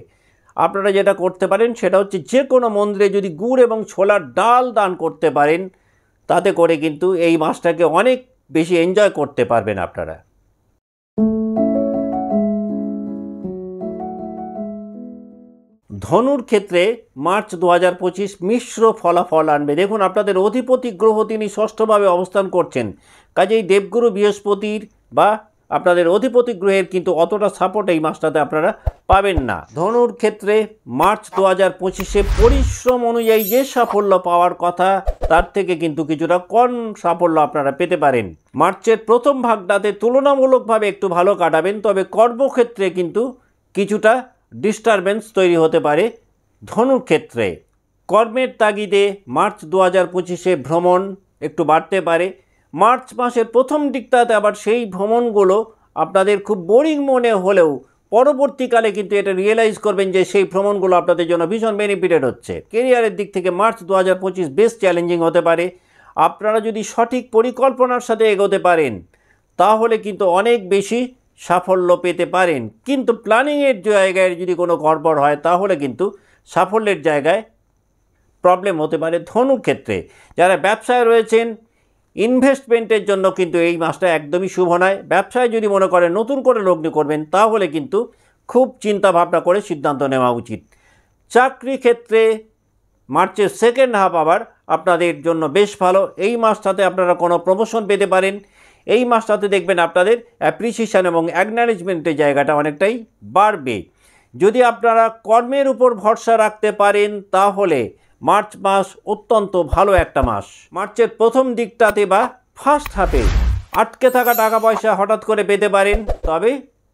আপনারা যেটা করতে পারেন সেটা হচ্ছে যে কোনো মন্দিরে যদি গুড় এবং ছোলার ডাল দান করতে পারেন, তাতে করে কিন্তু এই মাসটাকে অনেক বেশি এনজয় করতে পারবেন আপনারা। ধনুর ক্ষেত্রে মার্চ 2025 মিশ্র ফলাফল আনবে। দেখুন, আপনাদের অধিপতি গ্রহ তিনি ষষ্ঠভাবে অবস্থান করছেন, কাজেই দেবগুরু বৃহস্পতির বা আপনাদের অধিপতি গ্রহের কিন্তু অতটা সাপোর্ট এই মাসটাতে আপনারা পাবেন না। ধনুর ক্ষেত্রে মার্চ 2025-এ পরিশ্রম অনুযায়ী যে সাফল্য পাওয়ার কথা তার থেকে কিন্তু কিছুটা কম সাফল্য আপনারা পেতে পারেন। মার্চের প্রথম ভাগটাতে তুলনামূলকভাবে একটু ভালো কাটাবেন, তবে কর্মক্ষেত্রে কিন্তু কিছুটা ডিস্টারবেন্স তৈরি হতে পারে। ধনুর ক্ষেত্রে কর্মের তাগিদে মার্চ 2025-এ ভ্রমণ একটু বাড়তে পারে। মার্চ মাসের প্রথম দিকটাতে আবার সেই ভ্রমণগুলো আপনাদের খুব বোরিং মনে হলেও পরবর্তীকালে কিন্তু এটা রিয়েলাইজ করবেন যে সেই ভ্রমণগুলো আপনাদের জন্য ভীষণ বেনিফিটেড হচ্ছে। কেরিয়ারের দিক থেকে মার্চ 2025 বেশ চ্যালেঞ্জিং হতে পারে। আপনারা যদি সঠিক পরিকল্পনার সাথে এগোতে পারেন তাহলে কিন্তু অনেক বেশি সাফল্য পেতে পারেন, কিন্তু প্ল্যানিংয়ের জায়গায় যদি কোনো গড়বড় হয় তাহলে কিন্তু সাফল্যের জায়গায় প্রবলেম হতে পারে। ধনুর ক্ষেত্রে যারা ব্যবসায় রয়েছেন ইনভেস্টমেন্টের জন্য কিন্তু এই মাসটা একদমই শুভ নয়। ব্যবসায় যদি মনে করেন নতুন করে লগ্নি করবেন তাহলে কিন্তু খুব চিন্তা ভাবনা করে সিদ্ধান্ত নেওয়া উচিত। চাকরি ক্ষেত্রে মার্চের সেকেন্ড হাফ আবার আপনাদের জন্য বেশ ভালো। এই মাসটাতে আপনারা কোনো প্রমোশন পেতে পারেন। এই মাসটাতে দেখবেন আপনাদের অ্যাপ্রিসিয়েশন এবং অ্যাকনলেজমেন্টের জায়গাটা অনেকটাই বাড়বে। যদি আপনারা কর্মের উপর ভরসা রাখতে পারেন তাহলে মার্চ মাস অত্যন্ত ভালো একটা মাস। মার্চের প্রথম দিকটাতে বা ফার্স্ট হাফে আটকে থাকা টাকা পয়সা হঠাৎ করে পেতে পারেন, তবে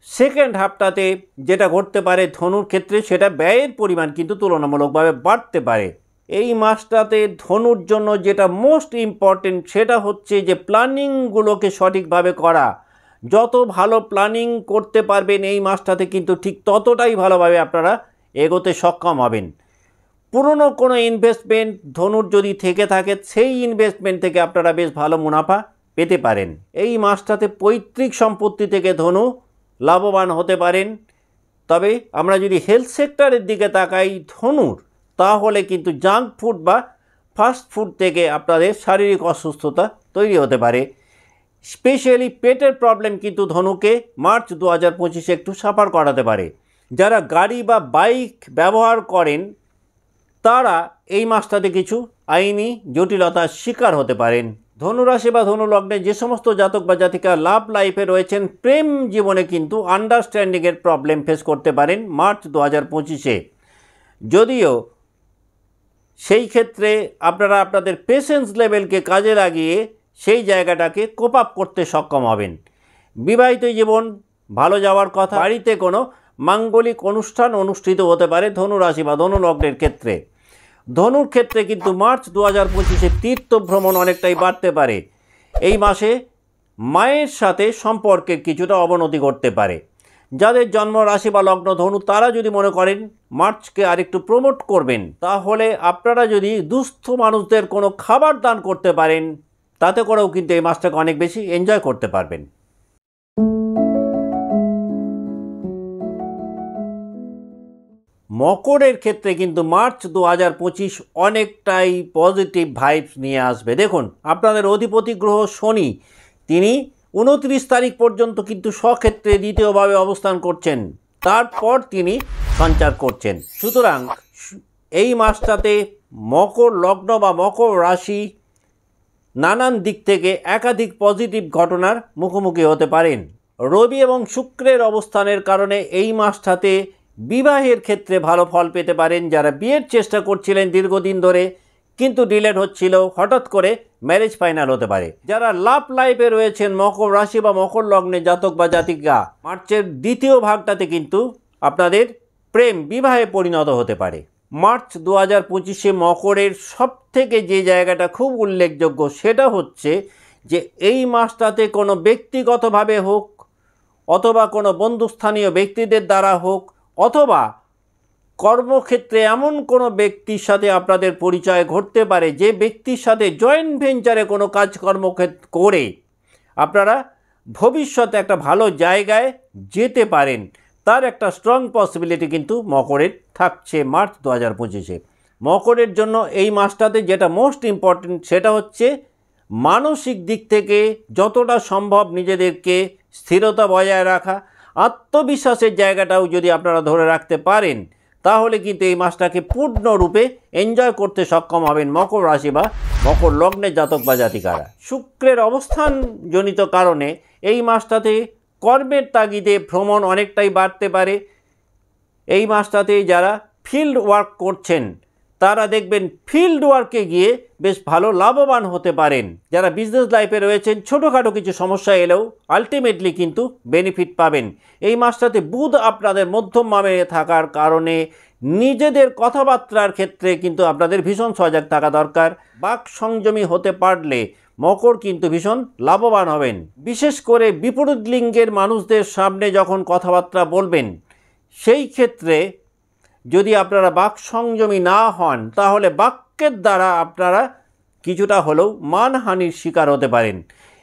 সেকেন্ড হাফটাতে যেটা ঘটতে পারে ধনুর ক্ষেত্রে সেটা ব্যয়ের পরিমাণ কিন্তু তুলনামূলকভাবে বাড়তে পারে। এই মাসটাতে ধনুর জন্য যেটা মোস্ট ইম্পর্টেন্ট সেটা হচ্ছে যে প্ল্যানিংগুলোকে সঠিকভাবে করা। যত ভালো প্ল্যানিং করতে পারবেন এই মাসটাতে কিন্তু ঠিক ততটাই ভালোভাবে আপনারা এগোতে সক্ষম হবেন। পুরনো কোনো ইনভেস্টমেন্ট ধনুর যদি থেকে থাকে সেই ইনভেস্টমেন্ট থেকে আপনারা বেশ ভালো মুনাফা পেতে পারেন। এই মাসটাতে পৈতৃক সম্পত্তি থেকে ধনু লাভবান হতে পারেন। তবে আমরা যদি হেলথ সেক্টরের দিকে তাকাই ধনুর, তাহলে কিন্তু জাঙ্ক ফুড বা ফাস্ট ফুড থেকে আপনাদের শারীরিক অসুস্থতা তৈরি হতে পারে। স্পেশালি পেটের প্রবলেম কিন্তু ধনুকে মার্চ 2025-এ একটু সাফার করাতে পারে। যারা গাড়ি বা বাইক ব্যবহার করেন তারা এই মাসটাতে কিছু আইনি জটিলতার শিকার হতে পারেন। ধনুরাশি বা ধনু লগ্নে যে সমস্ত জাতক বা জাতিকা লাভ লাইফে রয়েছেন প্রেম জীবনে কিন্তু আন্ডারস্ট্যান্ডিংয়ের প্রবলেম ফেস করতে পারেন মার্চ 2025-এ। যদিও সেই ক্ষেত্রে আপনারা আপনাদের পেশেন্স লেভেলকে কাজে লাগিয়ে সেই জায়গাটাকে কোপ আপ করতে সক্ষম হবেন। বিবাহিত জীবন ভালো যাওয়ার কথা। বাড়িতে কোনো মাঙ্গলিক অনুষ্ঠান অনুষ্ঠিত হতে পারে ধনুরাশি বা ধনু লগ্নের ক্ষেত্রে। ধনুর ক্ষেত্রে কিন্তু মার্চ 2025-এ তীর্থ ভ্রমণ অনেকটাই বাড়তে পারে। এই মাসে মায়ের সাথে সম্পর্কের কিছুটা অবনতি ঘটতে পারে। যাদের জন্ম রাশি বা লগ্ন ধনু তারা যদি মনে করেন মার্চকে আরেকটু প্রমোট করবেন, তাহলে আপনারা যদি দুস্থ মানুষদের কোনো খাবার দান করতে পারেন তাতে করেও কিন্তু এই মাসটাকে অনেক বেশি এনজয় করতে পারবেন। মকরের ক্ষেত্রে কিন্তু মার্চ 2025 অনেকটাই পজিটিভ ভাইবস নিয়ে আসবে। দেখুন, আপনাদের অধিপতি গ্রহ শনি তিনি 29 তারিখ পর্যন্ত কিন্তু স্বক্ষেত্রে দ্বিতীয়ভাবে অবস্থান করছেন, তারপর তিনি সঞ্চার করছেন। সুতরাং এই মাসটাতে মকর লগ্ন বা মকর রাশি নানান দিক থেকে একাধিক পজিটিভ ঘটনার মুখোমুখি হতে পারেন। রবি এবং শুক্রের অবস্থানের কারণে এই মাসটাতে বিবাহের ক্ষেত্রে ভালো ফল পেতে পারেন। যারা বিয়ের চেষ্টা করছিলেন দীর্ঘদিন ধরে কিন্তু ডিলেট হচ্ছিল, হঠাৎ করে ম্যারেজ ফাইনাল হতে পারে। যারা লাভ লাইফে রয়েছেন মকর রাশি বা মকর লগ্নে জাতক বা জাতিকা, মার্চের দ্বিতীয় ভাগটাতে কিন্তু আপনাদের প্রেম বিবাহে পরিণত হতে পারে। মার্চ 2025-এ মকরের সবথেকে যে জায়গাটা খুব উল্লেখযোগ্য সেটা হচ্ছে যে এই মাসটাতে কোনো ব্যক্তিগতভাবে হোক অথবা কোনো বন্ধুস্থানীয় ব্যক্তিদের দ্বারা হোক অথবা কর্মক্ষেত্রে এমন কোনো ব্যক্তির সাথে আপনাদের পরিচয় ঘটতে পারে যে ব্যক্তির সাথে জয়েন্ট ভেঞ্চারে কোনো কাজকর্ম করে আপনারা ভবিষ্যতে একটা ভালো জায়গায় যেতে পারেন, তার একটা স্ট্রং পসিবিলিটি কিন্তু মকরের থাকছে মার্চ 2025-এ। মকরের জন্য এই মাসটাতে যেটা মোস্ট ইম্পর্টেন্ট সেটা হচ্ছে মানসিক দিক থেকে যতটা সম্ভব নিজেদেরকে স্থিরতা বজায় রাখা, আত্মবিশ্বাসের জায়গাটাও যদি আপনারা ধরে রাখতে পারেন তাহলে কিন্তু এই মাসটাকে পূর্ণরূপে এনজয় করতে সক্ষম হবেন মকর রাশি বা মকর লগ্নের জাতক বা জাতিকারা। শুক্রের অবস্থানজনিত কারণে এই মাসটাতে কর্মের তাগিদে ভ্রমণ অনেকটাই বাড়তে পারে। এই মাসটাতে যারা ফিল্ড ওয়ার্ক করছেন তারা দেখবেন ফিল্ড ওয়ার্কে গিয়ে বেশ ভালো লাভবান হতে পারেন। যারা বিজনেস লাইফে রয়েছেন ছোটোখাটো কিছু সমস্যা এলেও আলটিমেটলি কিন্তু বেনিফিট পাবেন। এই মাসটাতে বুধ আপনাদের মধ্যম ভাবে থাকার কারণে নিজেদের কথাবার্তার ক্ষেত্রে কিন্তু আপনাদের ভীষণ সজাগ থাকা দরকার। বাক সংযমী হতে পারলে মকর কিন্তু ভীষণ লাভবান হবেন। বিশেষ করে বিপরীত লিঙ্গের মানুষদের সামনে যখন কথাবার্তা বলবেন সেই ক্ষেত্রে যদি আপনারা বাক সংযমী না হন তাহলে বাক্যের দ্বারা আপনারা কিছুটা হলেও মানহানির শিকার হতে পারেন।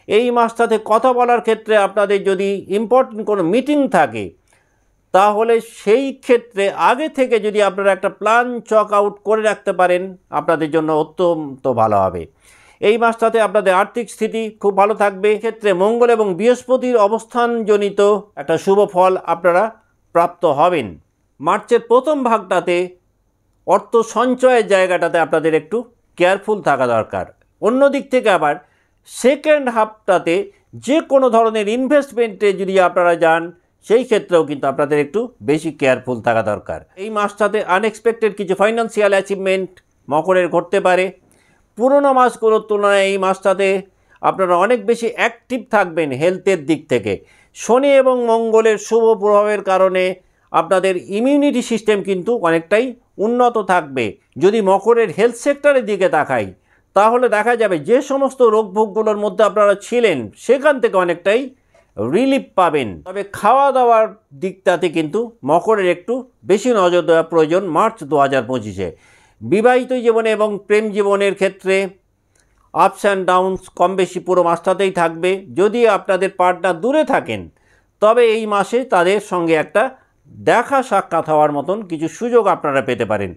এই মাসটাতে কথা বলার ক্ষেত্রে আপনাদের যদি ইম্পর্টেন্ট কোনো মিটিং থাকে তাহলে সেই ক্ষেত্রে আগে থেকে যদি আপনারা একটা প্ল্যান চক আউট করে রাখতে পারেন আপনাদের জন্য অত্যন্ত ভালো হবে। এই মাসটাতে আপনাদের আর্থিক স্থিতি খুব ভালো থাকবে। ক্ষেত্রে মঙ্গল এবং বৃহস্পতির অবস্থানজনিত একটা শুভ ফল আপনারা প্রাপ্ত হবেন। মার্চের প্রথম ভাগটাতে অর্থ সঞ্চয়ের জায়গাটাতে আপনাদের একটু কেয়ারফুল থাকা দরকার। অন্য দিক থেকে আবার সেকেন্ড হাফটাতে যে কোনো ধরনের ইনভেস্টমেন্টে যদি আপনারা যান সেই ক্ষেত্রেও কিন্তু আপনাদের একটু বেশি কেয়ারফুল থাকা দরকার। এই মাসটাতে আনএক্সপেক্টেড কিছু ফাইন্যান্সিয়াল অ্যাচিভমেন্ট মকরের ঘটতে পারে। পুরনো মাসগুলোর তুলনায় এই মাসটাতে আপনারা অনেক বেশি অ্যাক্টিভ থাকবেন হেলথের দিক থেকে। শনি এবং মঙ্গলের শুভ প্রভাবের কারণে আপনাদের ইমিউনিটি সিস্টেম কিন্তু অনেকটাই উন্নত থাকবে। যদি মকরের হেলথ সেক্টরের দিকে তাকাই তাহলে দেখা যাবে যে সমস্ত রোগভোগগুলোর মধ্যে আপনারা ছিলেন সেখান থেকে অনেকটাই রিলিফ পাবেন। তবে খাওয়া দাওয়ার দিকটাতে কিন্তু মকরের একটু বেশি নজর দেওয়া প্রয়োজন মার্চ 2025-এ। বিবাহিত জীবনে এবং প্রেম জীবনের ক্ষেত্রে আপস অ্যান্ড ডাউনস কম বেশি পুরো মাসটাতেই থাকবে। যদি আপনাদের পার্টনার দূরে থাকেন তবে এই মাসে তাদের সঙ্গে একটা দেখা সাক্ষাৎ হওয়ার মতন কিছু সুযোগ আপনারা পেতে পারেন।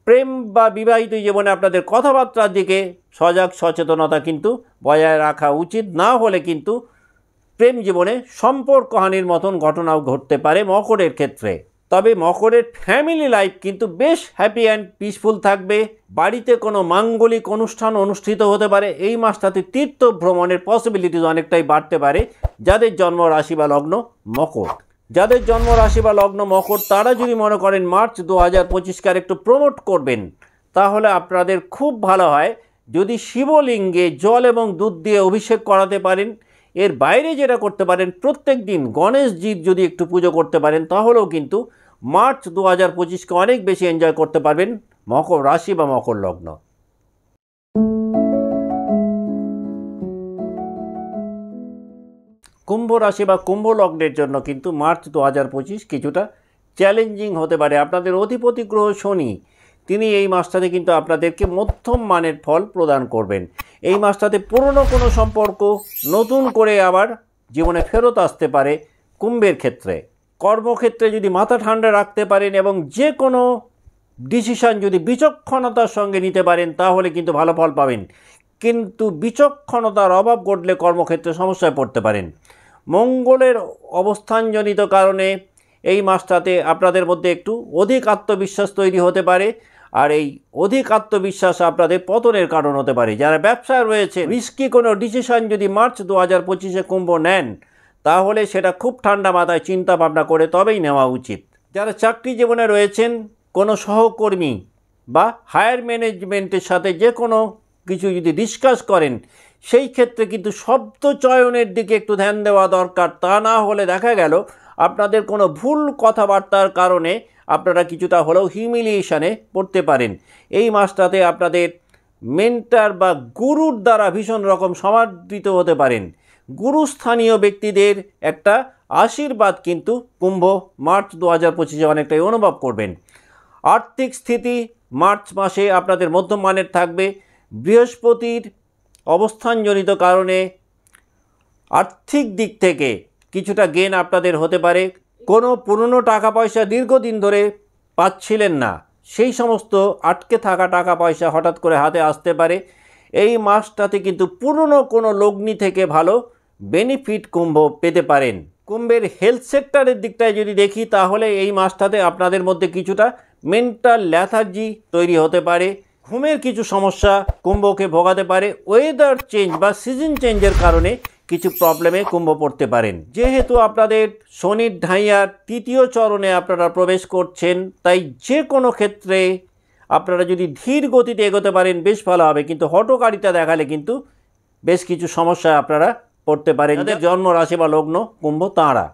প্রেম বা বিবাহিত জীবনে আপনাদের কথাবার্তার দিকে সজাগ সচেতনতা কিন্তু বজায় রাখা উচিত, না হলে কিন্তু প্রেম জীবনে সম্পর্কহানির মতন ঘটনাও ঘটতে পারে মকরের ক্ষেত্রে। তবে মকরের ফ্যামিলি লাইফ কিন্তু বেশ হ্যাপি অ্যান্ড পিসফুল থাকবে। বাড়িতে কোনো মাঙ্গলিক অনুষ্ঠান অনুষ্ঠিত হতে পারে। এই মাসটাতে তীর্থ ভ্রমণের পসিবিলিটিস অনেকটাই বাড়তে পারে যাদের জন্ম রাশি বা লগ্ন মকর। যাদের জন্ম রাশি বা লগ্ন মকর তারা যদি মনে করেন মার্চ 2025-কে আর একটু প্রমোট করবেন তাহলে আপনাদের খুব ভালো হয় যদি শিবলিঙ্গে জল এবং দুধ দিয়ে অভিষেক করাতে পারেন। এর বাইরে যেটা করতে পারেন প্রত্যেক দিন গণেশজির যদি একটু পুজো করতে পারেন তাহলেও কিন্তু মার্চ 2025-কে অনেক বেশি এনজয় করতে পারবেন মকর রাশি বা মকর লগ্ন। কুম্ভ রাশি বা কুম্ভ লগ্নের জন্য কিন্তু মার্চ 2025 কিছুটা চ্যালেঞ্জিং হতে পারে। আপনাদের অধিপতি গ্রহ শনি তিনি এই মাসটাতে কিন্তু আপনাদেরকে মধ্যম মানের ফল প্রদান করবেন। এই মাসটাতে পুরনো কোনো সম্পর্ক নতুন করে আবার জীবনে ফেরত আসতে পারে কুম্ভের ক্ষেত্রে। কর্মক্ষেত্রে যদি মাথা ঠান্ডা রাখতে পারেন এবং যে কোনো ডিসিশন যদি বিচক্ষণতার সঙ্গে নিতে পারেন তাহলে কিন্তু ভালো ফল পাবেন, কিন্তু বিচক্ষণতার অভাব ঘটলে কর্মক্ষেত্রে সমস্যায় পড়তে পারেন। মঙ্গলের অবস্থানজনিত কারণে এই মাসটাতে আপনাদের মধ্যে একটু অধিক আত্মবিশ্বাস তৈরি হতে পারে, আর এই অধিক আত্মবিশ্বাস আপনাদের পতনের কারণ হতে পারে। যারা ব্যবসায় রয়েছে রিস্কি কোনো ডিসিশন যদি মার্চ 2025-এ কুম্ভ নেন তাহলে সেটা খুব ঠান্ডা মাথায় চিন্তা ভাবনা করে তবেই নেওয়া উচিত। যারা চাকরি জীবনে রয়েছেন কোনো সহকর্মী বা হায়ার ম্যানেজমেন্টের সাথে যে কোনো কিছু যদি ডিসকাস করেন, সেই ক্ষেত্রে কিন্তু শব্দ চয়নের দিকে একটু ধ্যান দেওয়া দরকার। তা না হলে দেখা গেল আপনাদের কোনো ভুল কথাবার্তার কারণে আপনারা কিছুটা হলেও হিউমিলিয়েশনে পড়তে পারেন। এই মাসটাতে আপনাদের মেন্টার বা গুরুর দ্বারা ভীষণ রকম সমাদৃত হতে পারেন। গুরুস্থানীয় ব্যক্তিদের একটা আশীর্বাদ কিন্তু কুম্ভ মার্চ 2025-এ অনেকটাই অনুভব করবেন। আর্থিক স্থিতি মার্চ মাসে আপনাদের মধ্যম মানের থাকবে। বৃহস্পতির অবস্থানজনিত কারণে আর্থিক দিক থেকে কিছুটা গেন আপনাদের হতে পারে। কোনো পুরনো টাকা পয়সা দীর্ঘদিন ধরে পাচ্ছিলেন না, সেই সমস্ত আটকে থাকা টাকা পয়সা হঠাৎ করে হাতে আসতে পারে। এই মাসটাতে কিন্তু পুরনো কোনো লগ্নি থেকে ভালো বেনিফিট কুম্ভ পেতে পারেন। কুম্ভের হেলথ সেক্টরের দিকটায় যদি দেখি, তাহলে এই মাসটাতে আপনাদের মধ্যে কিছুটা মেন্টাল ল্যাথার্জি তৈরি হতে পারে। ঘুমের কিছু সমস্যা কুম্ভকে ভোগাতে পারে। ওয়েদার চেঞ্জ বা সিজন চেঞ্জের কারণে কিছু প্রবলেমে কুম্ভ পড়তে পারেন। যেহেতু আপনাদের শনির ঢাইয়ার তৃতীয় চরণে আপনারা প্রবেশ করছেন, তাই যে কোনো ক্ষেত্রে আপনারা যদি ধীর গতিতে এগোতে পারেন বেশ ভালো হবে, কিন্তু হঠকারিতা দেখালে কিন্তু বেশ কিছু সমস্যায় আপনারা পড়তে পারেন। যাদের জন্ম রাশি বা লগ্ন কুম্ভ, তাঁরা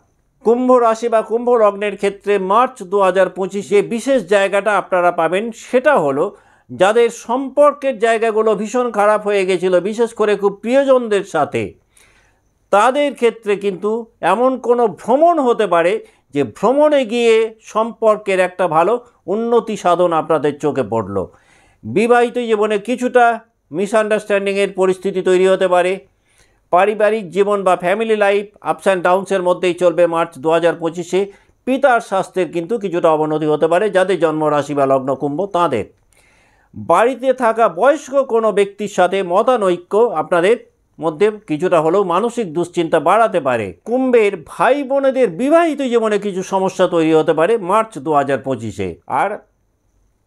কুম্ভ রাশি বা কুম্ভ লগ্নের ক্ষেত্রে মার্চ 2025-এ বিশেষ জায়গাটা আপনারা পাবেন, সেটা হলো যাদের সম্পর্কের জায়গাগুলো ভীষণ খারাপ হয়ে গেছিলো, বিশেষ করে খুব প্রিয়জনদের সাথে, তাদের ক্ষেত্রে কিন্তু এমন কোনো ভ্রমণ হতে পারে যে ভ্রমণে গিয়ে সম্পর্কের একটা ভালো উন্নতি সাধন আপনাদের চোখে পড়ল। বিবাহিত জীবনে কিছুটা মিসআন্ডারস্ট্যান্ডিংয়ের পরিস্থিতি তৈরি হতে পারে। পারিবারিক জীবন বা ফ্যামিলি লাইফ আপস অ্যান্ড ডাউনসের মধ্যেই চলবে মার্চ 2025-এ। পিতার স্বাস্থ্যের কিন্তু কিছুটা অবনতি হতে পারে যাদের জন্ম রাশি বা লগ্ন কুম্ভ, তাঁদের। বাড়িতে থাকা বয়স্ক কোনো ব্যক্তির সাথে মতানৈক্য আপনাদের মধ্যে কিছুটা হলেও মানসিক দুশ্চিন্তা বাড়াতে পারে। কুম্ভের ভাই বোনেদের বিবাহিত জীবনে কিছু সমস্যা তৈরি হতে পারে মার্চ 2025-এ। আর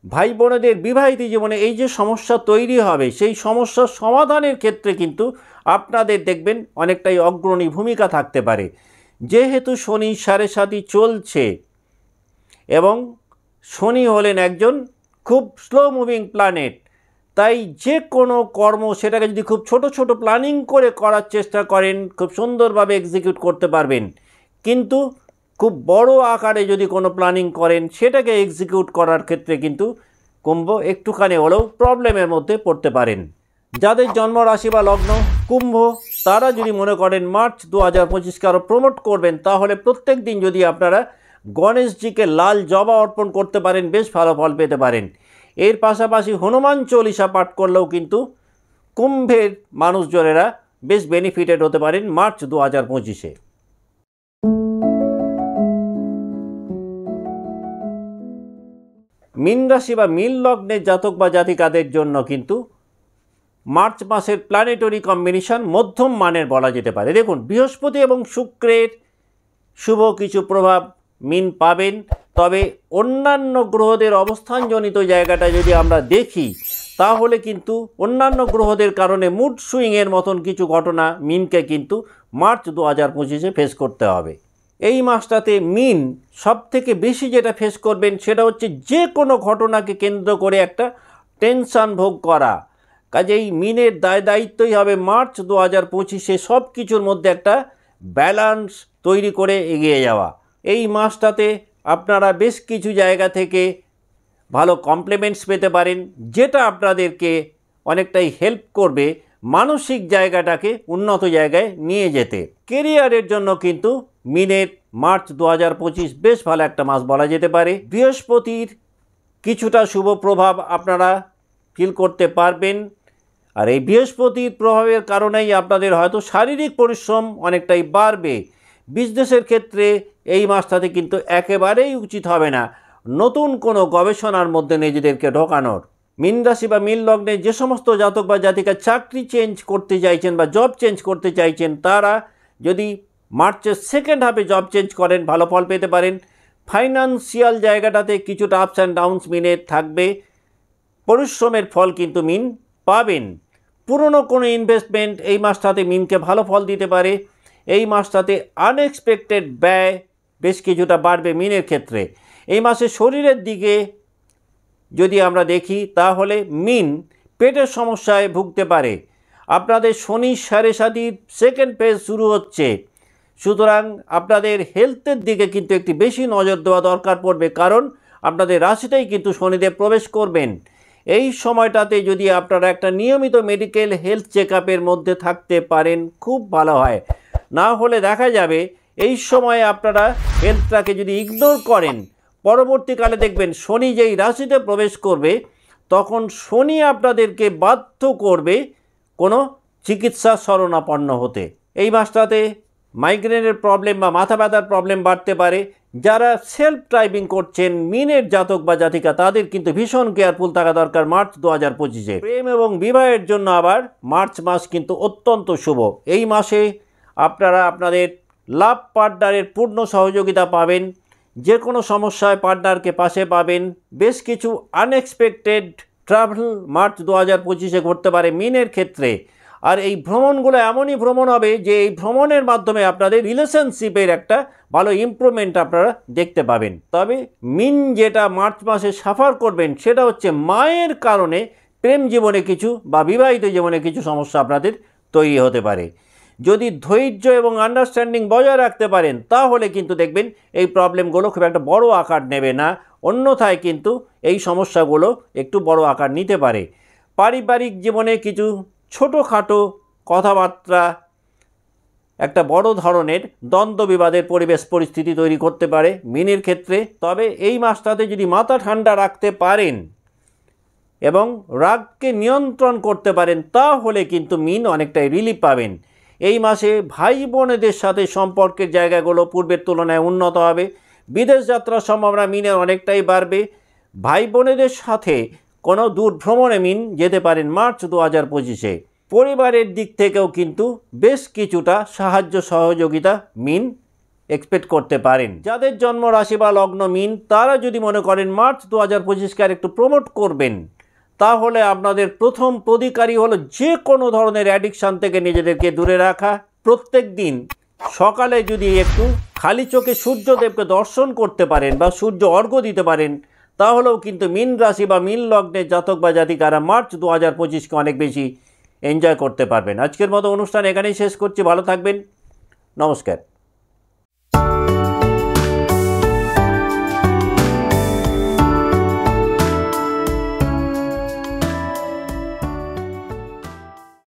ভাই বোনেদের বিবাহিত জীবনে এই যে সমস্যা তৈরি হবে, সেই সমস্যার সমাধানের ক্ষেত্রে কিন্তু আপনাদের দেখবেন অনেকটাই অগ্রণী ভূমিকা থাকতে পারে। যেহেতু শনি 7.5 চলছে এবং শনি হলেন একজন খুব স্লো মুভিং প্ল্যানেট, তাই যে কোনো কর্ম সেটাকে যদি খুব ছোট ছোট প্ল্যানিং করে করার চেষ্টা করেন, খুব সুন্দরভাবে এক্সিকিউট করতে পারবেন। কিন্তু খুব বড় আকারে যদি কোনো প্ল্যানিং করেন, সেটাকে এক্সিকিউট করার ক্ষেত্রে কিন্তু কুম্ভ একটুখানি হলেও প্রবলেমের মধ্যে পড়তে পারেন। যাদের জন্ম রাশি বা লগ্ন কুম্ভ, তারা যদি মনে করেন মার্চ 2025-কে আরও প্রমোট করবেন, তাহলে প্রত্যেক দিন যদি আপনারা গণেশজিকে লাল জবা অর্পণ করতে পারেন বেশ ভালো ফল পেতে পারেন। এর পাশাপাশি হনুমান চল্লিশা পাঠ করলেও কিন্তু কুম্ভের মানুষজনেরা বেশ বেনিফিটেড হতে পারেন মার্চ 2025-এ। মীন রাশি বা মীন লগ্নের জাতক বা জাতিকাদের জন্য কিন্তু মার্চ মাসের প্ল্যানেটরি কম্বিনেশন মধ্যম মানের বলা যেতে পারে। দেখুন, বৃহস্পতি এবং শুক্রের শুভ কিছু প্রভাব মীন পাবেন, তবে অন্যান্য গ্রহদের অবস্থানজনিত জায়গাটা যদি আমরা দেখি, তাহলে কিন্তু অন্যান্য গ্রহদের কারণে মুড সুইংয়ের মতন কিছু ঘটনা মীনকে কিন্তু মার্চ 2025-এ ফেস করতে হবে। এই মাসটাতে মীন সবথেকে বেশি যেটা ফেস করবেন সেটা হচ্ছে যে কোনো ঘটনাকে কেন্দ্র করে একটা টেনশান ভোগ করা। কাজেই মীনের দায়িত্বই হবে মার্চ 2025-এ সব কিছুর মধ্যে একটা ব্যালেন্স তৈরি করে এগিয়ে যাওয়া। এই মাসটাতে আপনারা বেশ কিছু জায়গা থেকে ভালো কমপ্লিমেন্টস পেতে পারেন, যেটা আপনাদেরকে অনেকটাই হেল্প করবে মানসিক জায়গাটাকে উন্নত জায়গায় নিয়ে যেতে। কেরিয়ারের জন্য কিন্তু মীনের মার্চ 2025 বেশ ভালো একটা মাস বলা যেতে পারে। বৃহস্পতির কিছুটা শুভ প্রভাব আপনারা ফিল করতে পারবেন, আর এই বৃহস্পতির প্রভাবের কারণেই আপনাদের হয়তো শারীরিক পরিশ্রম অনেকটাই বাড়বে। বিজনেসের ক্ষেত্রে এই মাসটাতে কিন্তু একেবারেই উচিত হবে না নতুন কোনো গবেষণার মধ্যে নিজেদেরকে ঢোকানোর। মীন রাশি বা মীন লগ্নে যে সমস্ত জাতক বা জাতিকা চাকরি চেঞ্জ করতে চাইছেন বা জব চেঞ্জ করতে চাইছেন, তারা যদি মার্চের সেকেন্ড হাফে জব চেঞ্জ করেন ভালো ফল পেতে পারেন। ফাইন্যান্সিয়াল জায়গাটাতে কিছুটা আপস অ্যান্ড ডাউনস মিনের থাকবে, পরিশ্রমের ফল কিন্তু মীন পাবেন। পুরনো কোনো ইনভেস্টমেন্ট এই মাসটাতে মীনকে ভালো ফল দিতে পারে। এই মাসটাতে আনএক্সপেক্টেড ব্যয় বেশ কিছুটা বাড়বে মীনের ক্ষেত্রে। এই মাসে শরীরের দিকে যদি আমরা দেখি তাহলে মিন পেটের সমস্যায় ভুগতে পারে। আপনাদের শনি সাড়ে সাতির সেকেন্ড ফেজ শুরু হচ্ছে, সুতরাং আপনাদের হেলথের দিকে কিন্তু একটি বেশি নজর দেওয়া দরকার পড়বে, কারণ আপনাদের রাশিতেই কিন্তু শনিদেব প্রবেশ করবেন। এই সময়টাতে যদি আপনারা একটা নিয়মিত মেডিকেল হেলথ চেক আপের মধ্যে থাকতে পারেন খুব ভালো হয়। না হলে দেখা যাবে এই সময়ে আপনারা হেলথটাকে যদি ইগনোর করেন, পরবর্তীকালে দেখবেন শনি যেই রাশিতে প্রবেশ করবে তখন শনি আপনাদেরকে বাধ্য করবে কোনো চিকিৎসা শরণাপন্ন হতে। এই মাসটাতে মাইগ্রেনের প্রবলেম বা মাথা ব্যথার প্রবলেম বাড়তে পারে। যারা সেলফ ড্রাইভিং করছেন মিনের জাতক বা জাতিকা, তাদের কিন্তু ভীষণ কেয়ারফুল থাকা দরকার মার্চ 2025-এ। প্রেম এবং বিবাহের জন্য আবার মার্চ মাস কিন্তু অত্যন্ত শুভ। এই মাসে আপনারা আপনাদের লাভ পার্টনারের পূর্ণ সহযোগিতা পাবেন, যে কোনো সমস্যায় পার্টনারকে পাশে পাবেন। বেশ কিছু আনএক্সপেক্টেড ট্রাভেল মার্চ 2025-এ ঘটতে পারে মিনের ক্ষেত্রে। আর এই ভ্রমণগুলো এমনই ভ্রমণ হবে যে এই ভ্রমণের মাধ্যমে আপনাদের রিলেশনশিপের একটা ভালো ইমপ্রুভমেন্ট আপনারা দেখতে পাবেন। তবে মিন যেটা মার্চ মাসে সাফার করবেন সেটা হচ্ছে মায়ের কারণে প্রেম জীবনে কিছু বা বিবাহিত জীবনে কিছু সমস্যা আপনাদের তৈরি হতে পারে। যদি ধৈর্য এবং আন্ডারস্ট্যান্ডিং বজায় রাখতে পারেন তাহলে কিন্তু দেখবেন এই প্রবলেমগুলো খুব একটা বড় আকার নেবে না, অন্যথায় কিন্তু এই সমস্যাগুলো একটু বড় আকার নিতে পারে। পারিবারিক জীবনে কিছু ছোটোখাটো কথাবার্তা একটা বড় ধরনের দ্বন্দ্ব বিবাদের পরিবেশ পরিস্থিতি তৈরি করতে পারে মিনের ক্ষেত্রে। তবে এই মাসটাতে যদি মাথা ঠান্ডা রাখতে পারেন এবং রাগকে নিয়ন্ত্রণ করতে পারেন তাহলে কিন্তু মিন অনেকটাই রিলিফ পাবেন। এই মাসে ভাই বোনেদের সাথে সম্পর্কের জায়গাগুলো পূর্বের তুলনায় উন্নত হবে। বিদেশ যাত্রার সম্ভাবনা মিনের অনেকটাই বাড়বে। ভাই বোনেদের সাথে কোনো দূর ভ্রমণে মিন যেতে পারেন মার্চ 2025-এ। পরিবারের দিক থেকেও কিন্তু বেশ কিছুটা সাহায্য সহযোগিতা মিন এক্সপেক্ট করতে পারেন। যাদের জন্ম রাশি বা লগ্ন মিন, তারা যদি মনে করেন মার্চ 2025-কে আর একটু প্রমোট করবেন, তাহলে আপনাদের প্রথম অধিকারী হলো যে কোনো ধরনের অ্যাডিকশান থেকে নিজেদেরকে দূরে রাখা। প্রত্যেক দিন সকালে যদি একটু খালি চোখে সূর্যদেবকে দর্শন করতে পারেন বা সূর্য অর্ঘ্য দিতে পারেন, তাহলেও কিন্তু মীন রাশি বা মীন লগ্নের জাতক বা জাতিকারা মার্চ 2025-কে অনেক বেশি এনজয় করতে পারবেন। আজকের মতো অনুষ্ঠান এখানেই শেষ করছি। ভালো থাকবেন, নমস্কার।